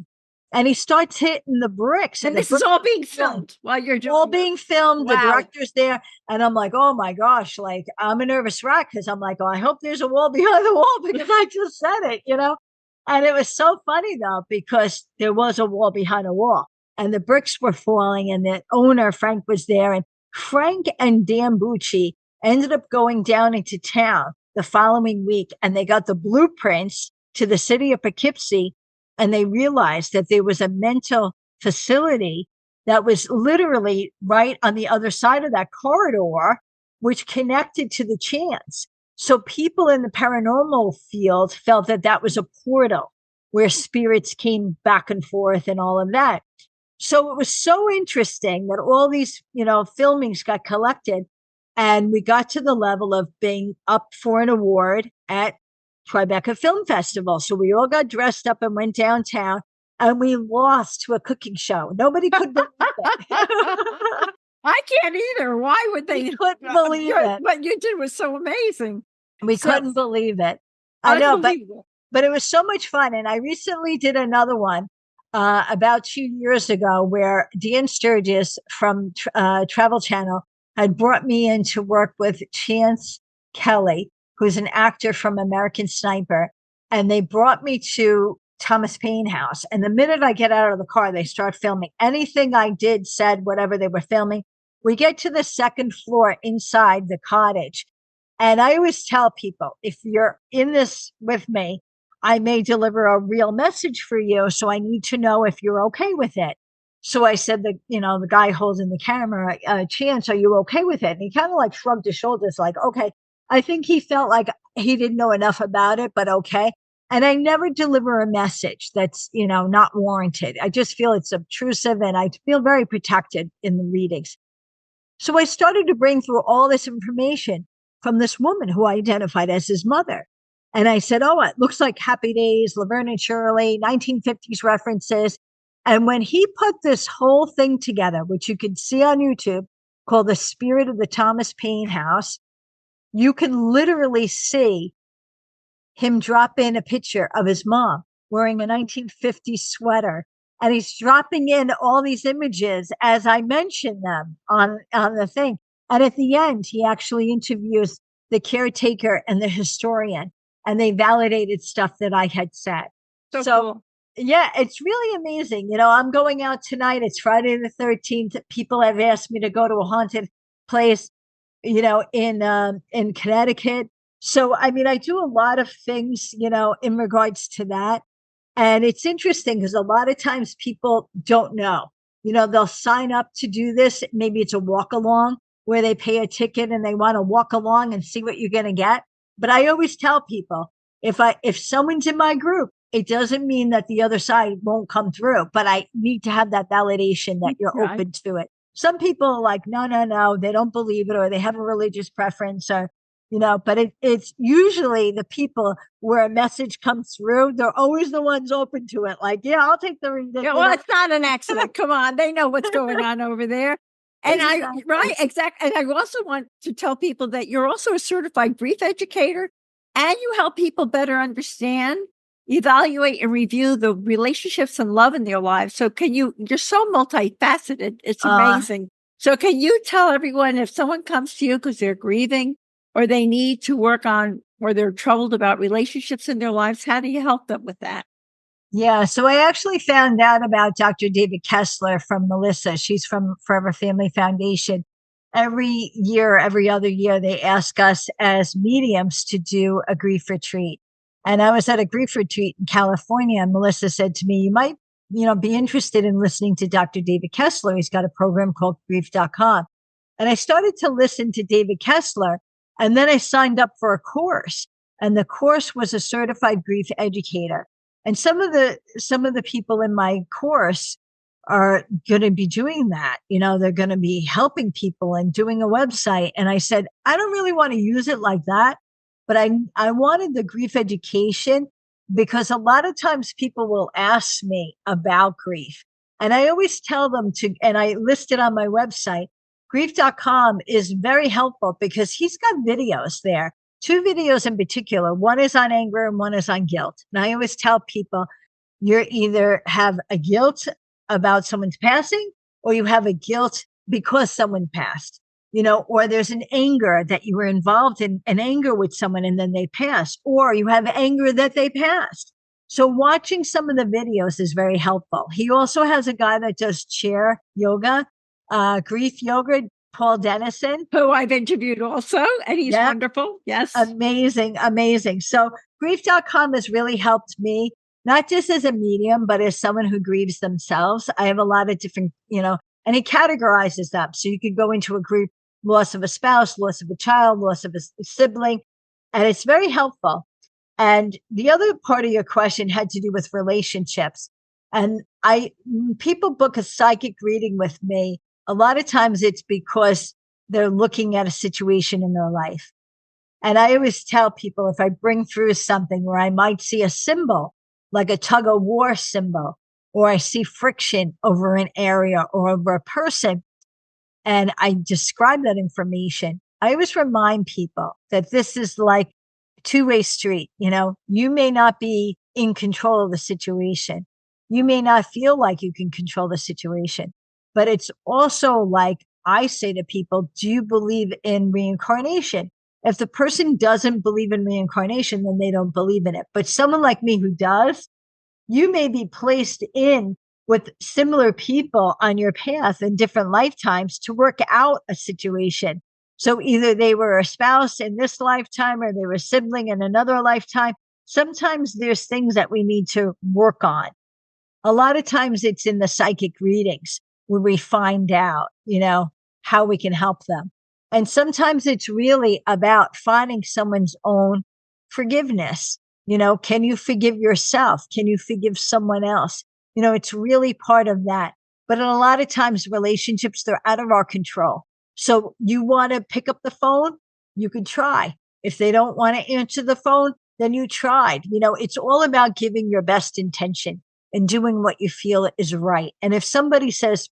C: and he starts hitting the bricks.
A: And this is all being filmed while you're doing
C: all being filmed.
A: Wow.
C: The director's there. And I'm like, oh my gosh, like I'm a nervous wreck because I'm like, oh, I hope there's a wall behind the wall because I just said it, And it was so funny though, because there was a wall behind a wall and the bricks were falling and the owner, Frank, was there. And Frank and Dan Bucci ended up going down into town the following week and they got the blueprints to the city of Poughkeepsie. And they realized that there was a mental facility that was literally right on the other side of that corridor, which connected to the Chance. So people in the paranormal field felt that that was a portal where spirits came back and forth and all of that. So it was so interesting that all these, filmings got collected and we got to the level of being up for an award at Tribeca Film Festival. So we all got dressed up and went downtown and we lost to a cooking show. Nobody could believe it.
A: I can't either. Why would they?
C: We couldn't believe it.
A: What you did was so amazing.
C: We couldn't believe it. I know, but it was so much fun. And I recently did another one about 2 years ago where Dan Sturgis from Travel Channel had brought me in to work with Chance Kelly, who's an actor from American Sniper. And they brought me to Thomas Paine House. And the minute I get out of the car, they start filming. Anything I did, said, whatever they were filming. We get to the second floor inside the cottage. And I always tell people, if you're in this with me, I may deliver a real message for you. So I need to know if you're okay with it. So I said that, the guy holding the camera, Chance, are you okay with it? And he kind of like shrugged his shoulders, like, okay. I think he felt like he didn't know enough about it, but okay. And I never deliver a message that's, not warranted. I just feel it's obtrusive and I feel very protected in the readings. So I started to bring through all this information from this woman who I identified as his mother. And I said, oh, it looks like Happy Days, Laverne and Shirley, 1950s references. And when he put this whole thing together, which you can see on YouTube, called The Spirit of the Thomas Paine House, you can literally see him drop in a picture of his mom wearing a 1950s sweater. And he's dropping in all these images as I mention them on the thing. And at the end, he actually interviews the caretaker and the historian, and they validated stuff that I had said.
A: So cool.
C: Yeah, it's really amazing. I'm going out tonight. It's Friday the 13th. People have asked me to go to a haunted place, in Connecticut. So, I mean, I do a lot of things, in regards to that. And it's interesting because a lot of times people don't know, they'll sign up to do this. Maybe it's a walk along where they pay a ticket and they want to walk along and see what you're going to get. But I always tell people, if someone's in my group, it doesn't mean that the other side won't come through, but I need to have that validation that you're
A: Right.
C: open to it. Some people are like, no, they don't believe it, or they have a religious preference, or, but it's usually the people where a message comes through. They're always the ones open to it. Like, yeah, I'll take the reading.
A: Yeah, well, it's not an accident. Come on. They know what's going on over there. And
C: Exactly.
A: exactly. And I also want to tell people that you're also a certified grief educator, and you help people better understand, evaluate, and review the relationships and love in their lives. So you're so multifaceted. It's amazing. So can you tell everyone, if someone comes to you because they're grieving or they need to work on, or they're troubled about relationships in their lives, how do you help them with that?
C: Yeah, so I actually found out about Dr. David Kessler from Melissa. She's from Forever Family Foundation. Every year, every other year, they ask us as mediums to do a grief retreat. And I was at a grief retreat in California, and Melissa said to me, you might, be interested in listening to Dr. David Kessler. He's got a program called grief.com. And I started to listen to David Kessler, and then I signed up for a course. And the course was a certified grief educator. And some of the people in my course are going to be doing that. They're going to be helping people and doing a website. And I said, I don't really want to use it like that, but I wanted the grief education, because a lot of times people will ask me about grief. And I always tell them and I list it on my website, grief.com is very helpful because he's got videos there. 2 videos in particular. One is on anger and one is on guilt. And I always tell people, you either have a guilt about someone's passing, or you have a guilt because someone passed, or there's an anger that you were involved in, an anger with someone and then they passed, or you have anger that they passed. So watching some of the videos is very helpful. He also has a guy that does chair yoga, grief yoga, Paul Dennison,
A: who I've interviewed also, and he's wonderful. Yes.
C: Amazing. So grief.com has really helped me, not just as a medium, but as someone who grieves themselves. I have a lot of different, and he categorizes them. So you could go into a grief, loss of a spouse, loss of a child, loss of a sibling, and it's very helpful. And the other part of your question had to do with relationships. And people book a psychic reading with me. A lot of times it's because they're looking at a situation in their life. And I always tell people, if I bring through something where I might see a symbol, like a tug of war symbol, or I see friction over an area or over a person, and I describe that information, I always remind people that this is like a two-way street. You may not be in control of the situation. You may not feel like you can control the situation. But it's also like I say to people, do you believe in reincarnation? If the person doesn't believe in reincarnation, then they don't believe in it. But someone like me who does, you may be placed in with similar people on your path in different lifetimes to work out a situation. So either they were a spouse in this lifetime or they were a sibling in another lifetime. Sometimes there's things that we need to work on. A lot of times it's in the psychic readings where we find out, how we can help them. And sometimes it's really about finding someone's own forgiveness. Can you forgive yourself? Can you forgive someone else? It's really part of that. But a lot of times relationships, they're out of our control. So you want to pick up the phone, you could try. If they don't want to answer the phone, then you tried. It's all about giving your best intention and doing what you feel is right. And if somebody says,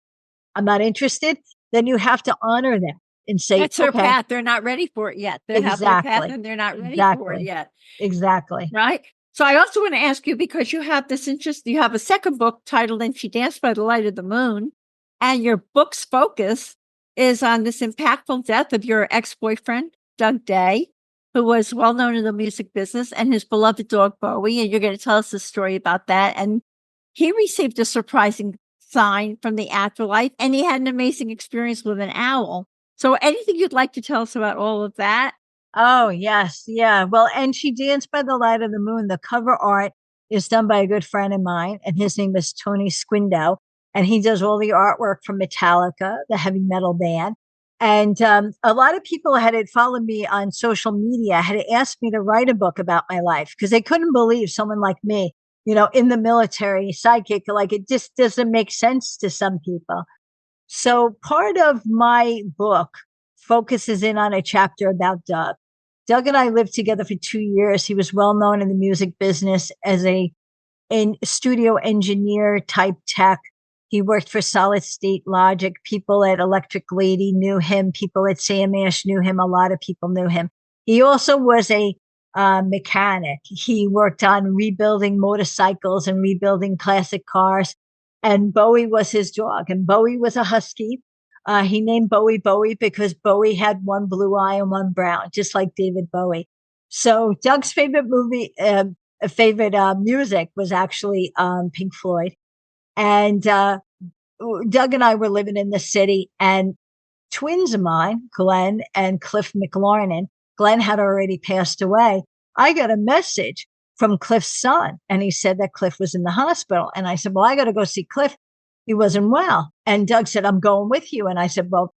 C: I'm not interested, then you have to honor them and say,
A: that's their
C: okay,
A: path. They're not ready for it yet. They have their path and they're not ready for it yet.
C: Exactly.
A: Right. So I also want to ask you, because you have this interest, you have a second book titled And She Danced by the Light of the Moon. And your book's focus is on this impactful death of your ex-boyfriend, Doug Day, who was well known in the music business, and his beloved dog, Bowie. And you're going to tell us a story about that. And he received a surprising sign from the afterlife, and he had an amazing experience with an owl. So anything you'd like to tell us about all of that?
C: Oh, yes. Yeah. Well, And She Danced by the Light of the Moon. The cover art is done by a good friend of mine, and his name is Tony Squindo. And he does all the artwork for Metallica, the heavy metal band. And a lot of people had followed me on social media, had asked me to write a book about my life because they couldn't believe someone like me, in the military, psychic, like it just doesn't make sense to some people. So part of my book focuses in on a chapter about Doug. Doug and I lived together for 2 years. He was well known in the music business as a studio engineer type tech. He worked for Solid State Logic. People at Electric Lady knew him. People at Sam Ash knew him. A lot of people knew him. He also was a mechanic. He worked on rebuilding motorcycles and rebuilding classic cars. And Bowie was his dog. And Bowie was a husky. He named Bowie Bowie because Bowie had one blue eye and one brown, just like David Bowie. So Doug's favorite music was actually Pink Floyd. And Doug and I were living in the city, and twins of mine, Glenn and Cliff McLarnon, Glenn had already passed away. I got a message from Cliff's son, and he said that Cliff was in the hospital. And I said, well, I got to go see Cliff. He wasn't well. And Doug said, I'm going with you. And I said, well,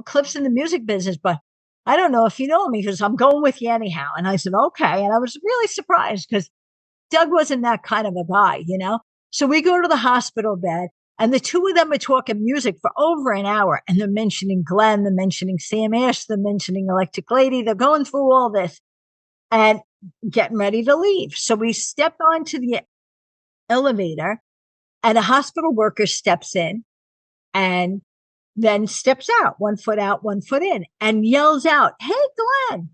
C: Cliff's in the music business, but I don't know if you know him. He goes, I'm going with you anyhow. And I said, okay. And I was really surprised because Doug wasn't that kind of a guy, So we go to the hospital bed, and the two of them are talking music for over an hour. And they're mentioning Glenn, they're mentioning Sam Ash, they're mentioning Electric Lady. They're going through all this and getting ready to leave. So we step onto the elevator, and a hospital worker steps in and then steps out, 1 foot out, 1 foot in, and yells out, hey, Glenn.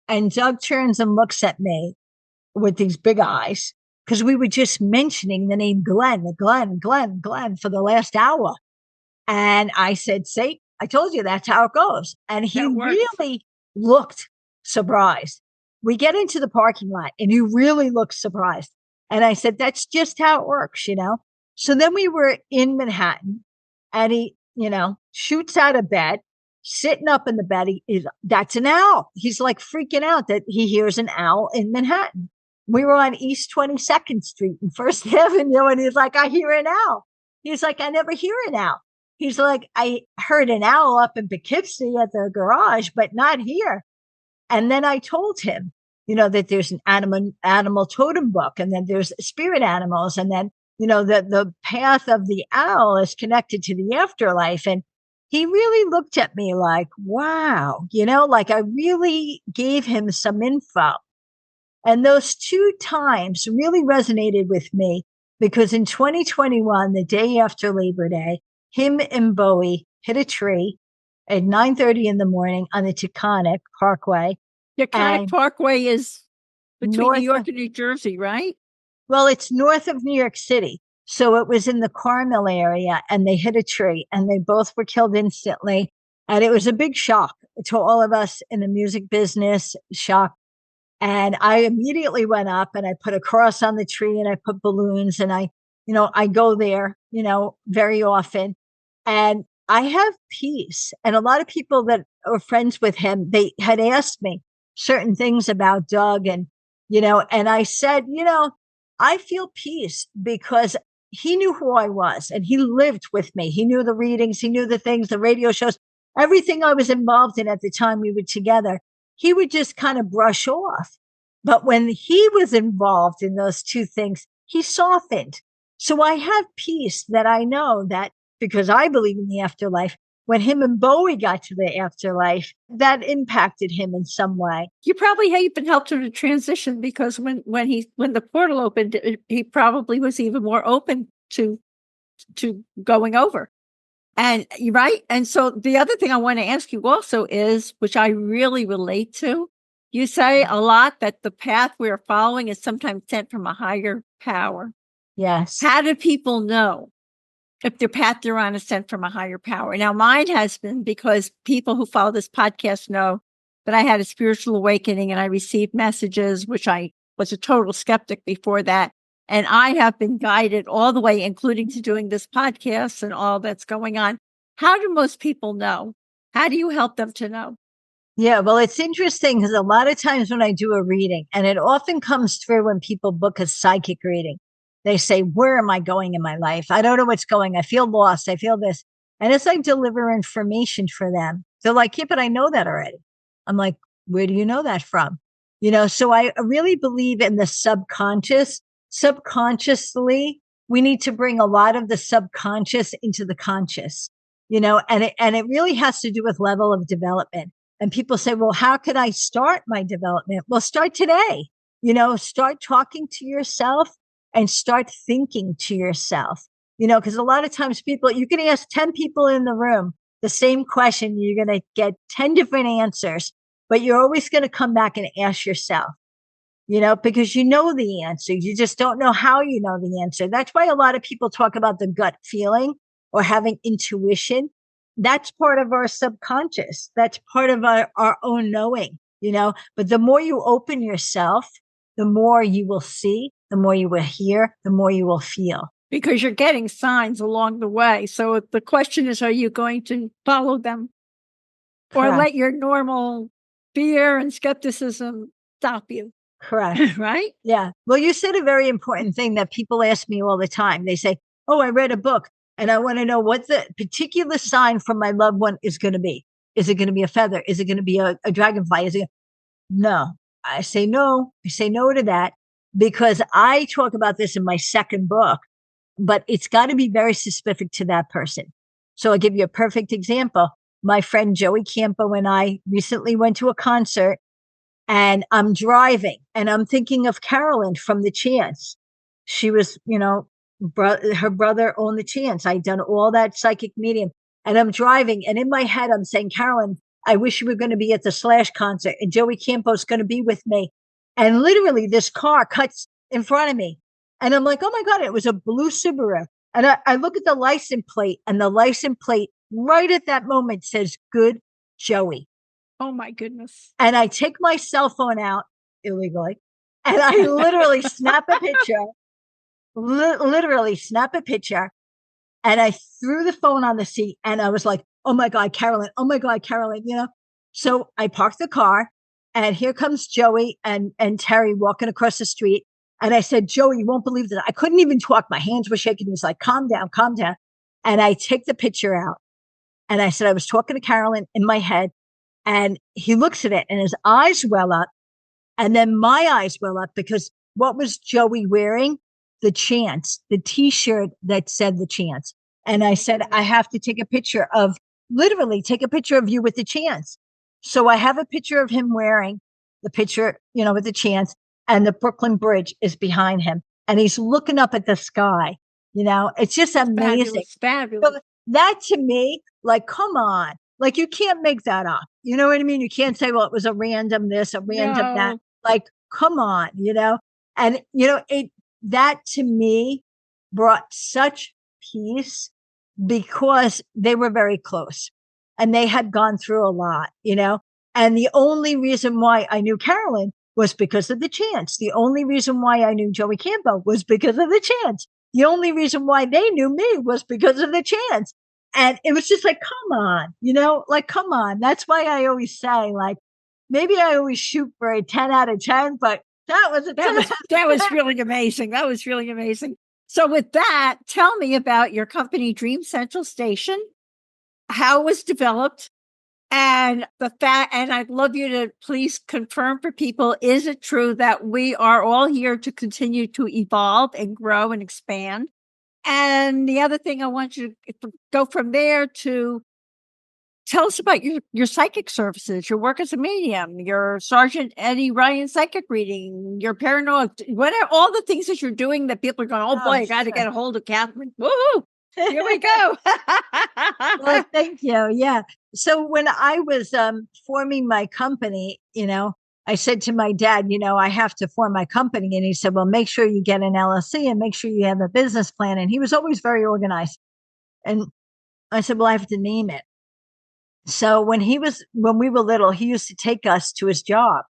C: And Doug turns and looks at me with these big eyes, because we were just mentioning the name Glenn for the last hour. And I said, see, I told you that's how it goes. And he really looked surprised. We get into the parking lot, and he really looked surprised. And I said, that's just how it works, So then we were in Manhattan, and he, shoots out of bed, sitting up in the bed. That's an owl. He's like freaking out that he hears an owl in Manhattan. We were on East 22nd Street and First Avenue, and he's like, I hear an owl. He's like, I never hear an owl. He's like, I heard an owl up in Poughkeepsie at the garage, but not here. And then I told him, that there's an animal totem book, and then there's spirit animals, and then, the path of the owl is connected to the afterlife. And he really looked at me like, wow, like I really gave him some info. And those 2 times really resonated with me, because in 2021, the day after Labor Day, him and Bowie hit a tree at 9:30 in the morning on the Taconic Parkway.
A: Taconic Parkway is between New York and New Jersey, right?
C: Well, it's north of New York City. So it was in the Carmel area, and they hit a tree, and they both were killed instantly. And it was a big shock to all of us in the music business, shock. And I immediately went up, and I put a cross on the tree, and I put balloons, and I go there, very often. And I have peace. And a lot of people that are friends with him, they had asked me certain things about Doug and I said, I feel peace because he knew who I was and he lived with me. He knew the readings, he knew the things, the radio shows, everything I was involved in at the time we were together. He would just kind of brush off. But when he was involved in those two things, he softened. So I have peace that I know that because I believe in the afterlife, when him and Bowie got to the afterlife, that impacted him in some way.
A: You probably even helped him to transition because when the portal opened, he probably was even more open to going over. And you're right. And so the other thing I want to ask you also is, which I really relate to, you say a lot that the path we're following is sometimes sent from a higher power.
C: Yes.
A: How do people know if their path they're on is sent from a higher power? Now, mine has been because people who follow this podcast know that I had a spiritual awakening and I received messages, which I was a total skeptic before that. And I have been guided all the way, including to doing this podcast and all that's going on. How do most people know? How do you help them to know?
C: Yeah, well, it's interesting because a lot of times when I do a reading, and it often comes through when people book a psychic reading, they say, where am I going in my life? I don't know what's going. I feel lost. I feel this. And as I deliver information for them, they're like, yeah, but I know that already. I'm like, where do you know that from? So I really believe in the subconscious. Subconsciously, we need to bring a lot of the subconscious into the conscious, and it really has to do with level of development. And people say, well, how could I start my development? Well, start today, start talking to yourself and start thinking to yourself, because a lot of times you can ask 10 people in the room the same question. You're going to get 10 different answers, but you're always going to come back and ask yourself, because you know the answer. You just don't know how you know the answer. That's why a lot of people talk about the gut feeling or having intuition. That's part of our subconscious. That's part of our own knowing, but the more you open yourself, the more you will see, the more you will hear, the more you will feel.
A: Because you're getting signs along the way. So the question is, are you going to follow them? Correct. Or let your normal fear and skepticism stop you?
C: Correct.
A: Right?
C: Yeah. Well, you said a very important thing that people ask me all the time. They say, oh, I read a book and I want to know what the particular sign from my loved one is going to be. Is it going to be a feather? Is it going to be a dragonfly? No. I say no. I say no to that because I talk about this in my second book, but it's got to be very specific to that person. So I'll give you a perfect example. My friend Joey Campo and I recently went to a concert and I'm driving and I'm thinking of Carolyn from The Chance. She was, her brother owned The Chance. I'd done all that psychic medium and I'm driving and in my head, I'm saying, Carolyn, I wish you were going to be at the Slash concert and Joey Campo's going to be with me. And literally this car cuts in front of me. And I'm like, oh my God, it was a blue Subaru. And I look at the license plate and the license plate right at that moment says, good Joey.
A: Oh my goodness.
C: And I take my cell phone out illegally and I literally snap a picture, and I threw the phone on the seat and I was like, oh my God, Carolyn, So I parked the car and here comes Joey and Terry walking across the street. And I said, Joey, you won't believe that. I couldn't even talk. My hands were shaking. He was like, calm down, calm down. And I take the picture out and I said, I was talking to Carolyn in my head. And he looks at it and his eyes well up. And then my eyes well up because what was Joey wearing? The Chance, the t-shirt that said The Chance. And I said, I have to take a picture of you with The Chance. So I have a picture of him wearing the picture, with The Chance, and the Brooklyn Bridge is behind him. And he's looking up at the sky. It's just amazing.
A: Fabulous.
C: So that to me, like, come on. Like, you can't make that up. You know what I mean? You can't say, well, it was a random this, a random that. Like, come on, And, that to me brought such peace because they were very close and they had gone through a lot, And the only reason why I knew Carolyn was because of The Chance. The only reason why I knew Joey Campo was because of The Chance. the only reason why they knew me was because of the chance. And it was just like, come on, like, come on. That's why I always say, like, maybe I always shoot for a 10 out of 10, but that was a 10.
A: That was really amazing. That was really amazing. So with that, tell me about your company, Dream Central Station, how it was developed, and the fact, and I'd love you to please confirm for people, is it true that we are all here to continue to evolve and grow and expand? And the other thing I want you to go from there to tell us about your psychic services, your work as a medium, your Sergeant Eddie Ryan psychic reading, your paranormal, whatever, all the things that you're doing that people are going, oh boy, I got to get a hold of Catherine. Woohoo! Here we go.
C: Well, thank you. Yeah. So when I was forming my company, I said to my dad, I have to form my company. And he said, well, make sure you get an LLC and make sure you have a business plan. And he was always very organized. And I said, well, I have to name it. So when we were little, he used to take us to his job,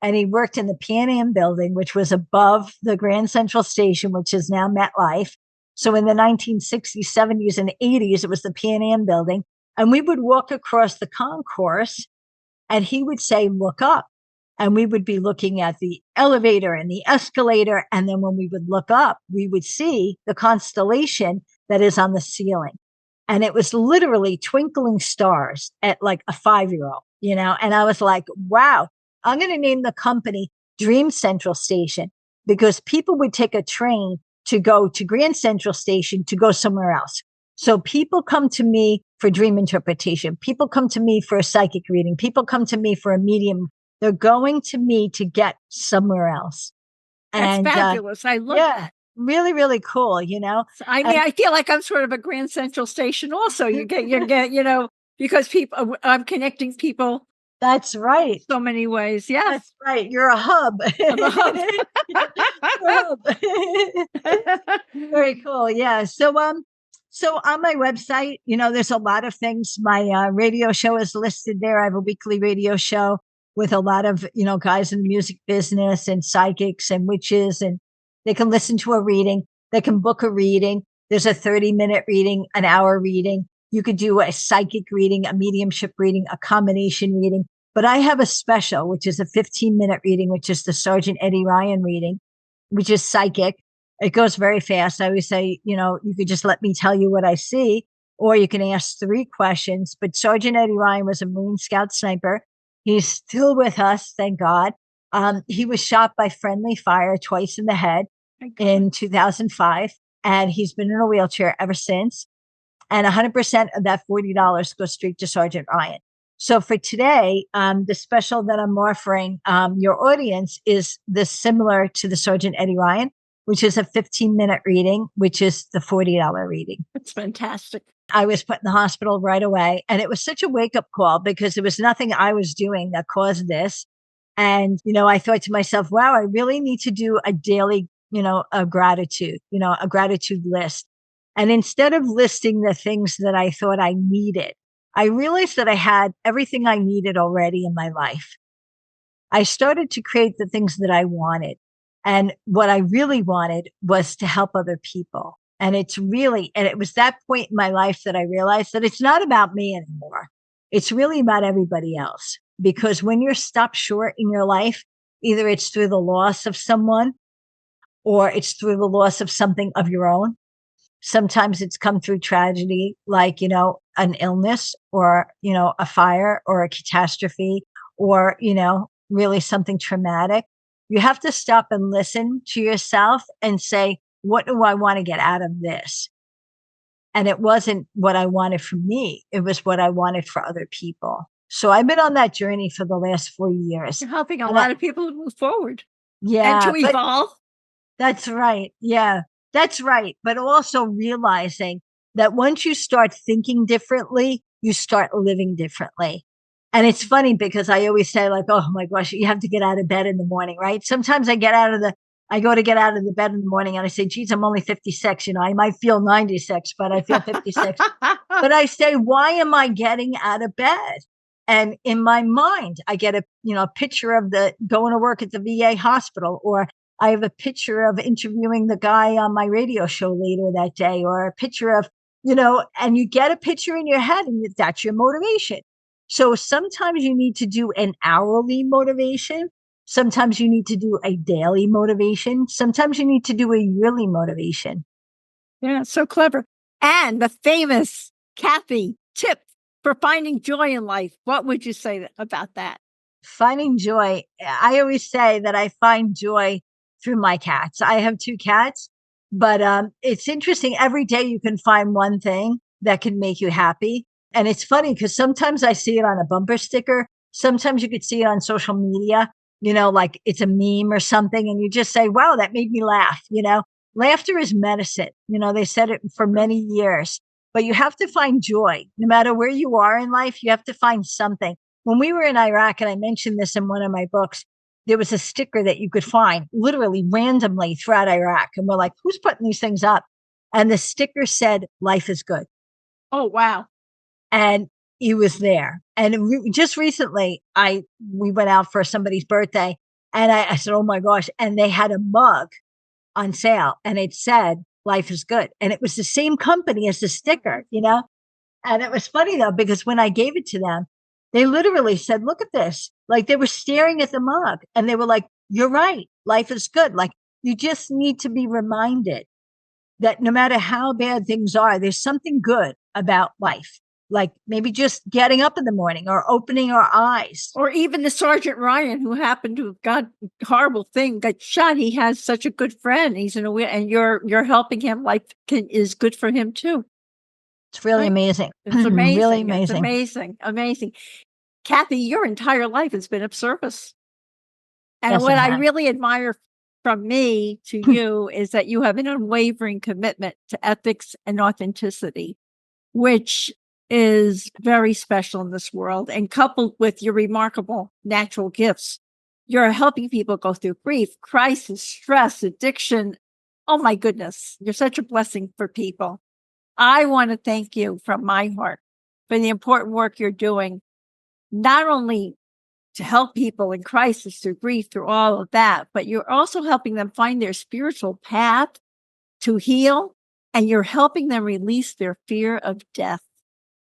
C: and he worked in the Pan Am building, which was above the Grand Central Station, which is now MetLife. So in the 1960s, 70s, and 80s, it was the Pan Am building. And we would walk across the concourse and he would say, look up. And we would be looking at the elevator and the escalator. And then when we would look up, we would see the constellation that is on the ceiling. And it was literally twinkling stars at like a 5-year-old, and I was like, wow, I'm going to name the company Dream Central Station, because people would take a train to go to Grand Central Station to go somewhere else. So people come to me for dream interpretation. People come to me for a psychic reading. People come to me for a medium. They're going to me to get somewhere else.
A: That's fabulous. I love that.
C: Really, really cool,
A: I mean, I feel like I'm sort of a Grand Central Station also. You get, because I'm connecting people.
C: That's right.
A: So many ways. Yes.
C: That's right. You're a hub.
A: I'm a hub.
C: Very cool. Yeah. So on my website, there's a lot of things. My radio show is listed there. I have a weekly radio show with a lot of, guys in the music business and psychics and witches, and they can listen to a reading. They can book a reading. There's a 30-minute reading, an hour reading. You could do a psychic reading, a mediumship reading, a combination reading. But I have a special, which is a 15-minute reading, which is the Sergeant Eddie Ryan reading, which is psychic. It goes very fast. I always say, you could just let me tell you what I see, or you can ask 3 questions. But Sergeant Eddie Ryan was a Marine Scout sniper. He's still with us, thank God. He was shot by friendly fire twice in the head in 2005, and he's been in a wheelchair ever since. And 100% of that $40 goes straight to Sergeant Ryan. So for today, the special that I'm offering your audience is this similar to the Sergeant Eddie Ryan, which is a 15-minute reading, which is the $40 reading.
A: That's fantastic.
C: I was put in the hospital right away. And it was such a wake-up call because there was nothing I was doing that caused this. And, I thought to myself, wow, I really need to do a daily, a gratitude list. And instead of listing the things that I thought I needed, I realized that I had everything I needed already in my life. I started to create the things that I wanted. And what I really wanted was to help other people. And it was that point in my life that I realized that it's not about me anymore. It's really about everybody else. Because when you're stopped short in your life, either it's through the loss of someone or it's through the loss of something of your own. Sometimes it's come through tragedy, like, an illness or, a fire or a catastrophe or, really something traumatic. You have to stop and listen to yourself and say, what do I want to get out of this? And it wasn't what I wanted for me. It was what I wanted for other people. So I've been on that journey for the last 4 years.
A: You're helping a lot of people to move forward.
C: Yeah.
A: And to evolve.
C: That's right. Yeah, that's right. But also realizing that once you start thinking differently, you start living differently. And it's funny because I always say like, oh my gosh, you have to get out of bed in the morning, right? Sometimes I go to get out of the bed in the morning and I say, geez, I'm only 56. I might feel 96, but I feel 56. But I say, why am I getting out of bed? And in my mind, I get a picture of the going to work at the VA hospital, or I have a picture of interviewing the guy on my radio show later that day, or a picture of, and you get a picture in your head and that's your motivation. So sometimes you need to do an hourly motivation. Sometimes you need to do a daily motivation. Sometimes you need to do a yearly motivation.
A: Yeah, so clever. And the famous Kathy tip for finding joy in life. What would you say about that?
C: Finding joy. I always say that I find joy through my cats. I have 2 cats, but it's interesting. Every day you can find one thing that can make you happy. And it's funny because sometimes I see it on a bumper sticker. Sometimes you could see it on social media, like it's a meme or something. And you just say, wow, that made me laugh. Laughter is medicine. They said it for many years, but you have to find joy. No matter where you are in life, you have to find something. When we were in Iraq, and I mentioned this in one of my books, there was a sticker that you could find literally randomly throughout Iraq. And we're like, who's putting these things up? And the sticker said, life is good.
A: Oh, wow.
C: And he was there. And just recently, we went out for somebody's birthday, and I said, oh my gosh. And they had a mug on sale, and it said, life is good. And it was the same company as the sticker, And it was funny though, because when I gave it to them, they literally said, look at this. Like they were staring at the mug and they were like, you're right. Life is good. Like you just need to be reminded that no matter how bad things are, there's something good about life. Like maybe just getting up in the morning or opening our eyes.
A: Or even the Sergeant Ryan, who happened to have got horrible thing, got shot. He has such a good friend. He's in a way, and you're helping him. Life is good for him too.
C: It's really amazing.
A: It's amazing.
C: Really amazing.
A: It's amazing. Kathy, your entire life has been of service. And
C: yes,
A: what I really admire from me to you is that you have an unwavering commitment to ethics and authenticity, which is very special in this world. And coupled with your remarkable natural gifts, you're helping people go through grief, crisis, stress, addiction. Oh my goodness, you're such a blessing for people. I want to thank you from my heart for the important work you're doing, not only to help people in crisis through grief, through all of that, but you're also helping them find their spiritual path to heal, and you're helping them release their fear of death,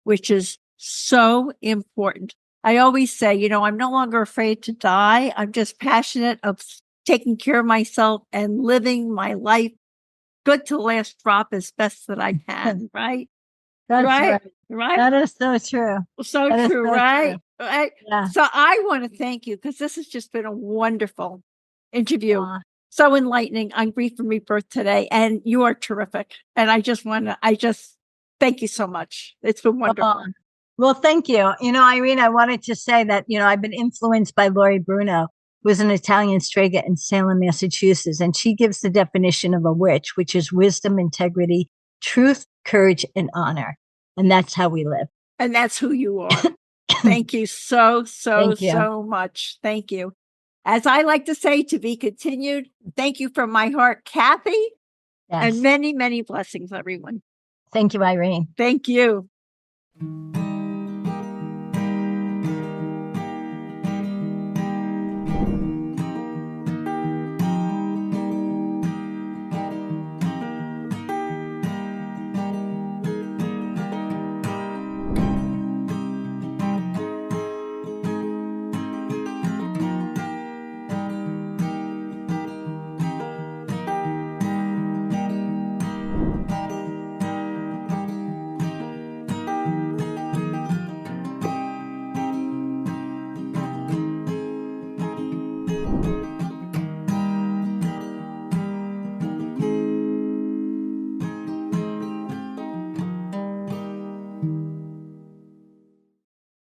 A: which is so important. I always say, I'm no longer afraid to die. I'm just passionate of taking care of myself and living my life good to the last drop as best that I can, right?
C: That's
A: right.
C: That is so true.
A: So true, right?
C: True.
A: Right.
C: Yeah.
A: So I want to thank you because this has just been a wonderful interview. So enlightening on Grief and Rebirth today. And you are terrific. And I just thank you so much. It's been wonderful.
C: Well, thank you. Irene, I wanted to say that, I've been influenced by Lori Bruno, who was an Italian strega in Salem, Massachusetts. And she gives the definition of a witch, which is wisdom, integrity, truth, courage, and honor. And that's how we live.
A: And that's who you are. Thank you so much. Thank you. As I like to say, to be continued. Thank you from my heart, Kathy. Yes. And many, many blessings, everyone.
C: Thank you, Irene.
A: Thank you.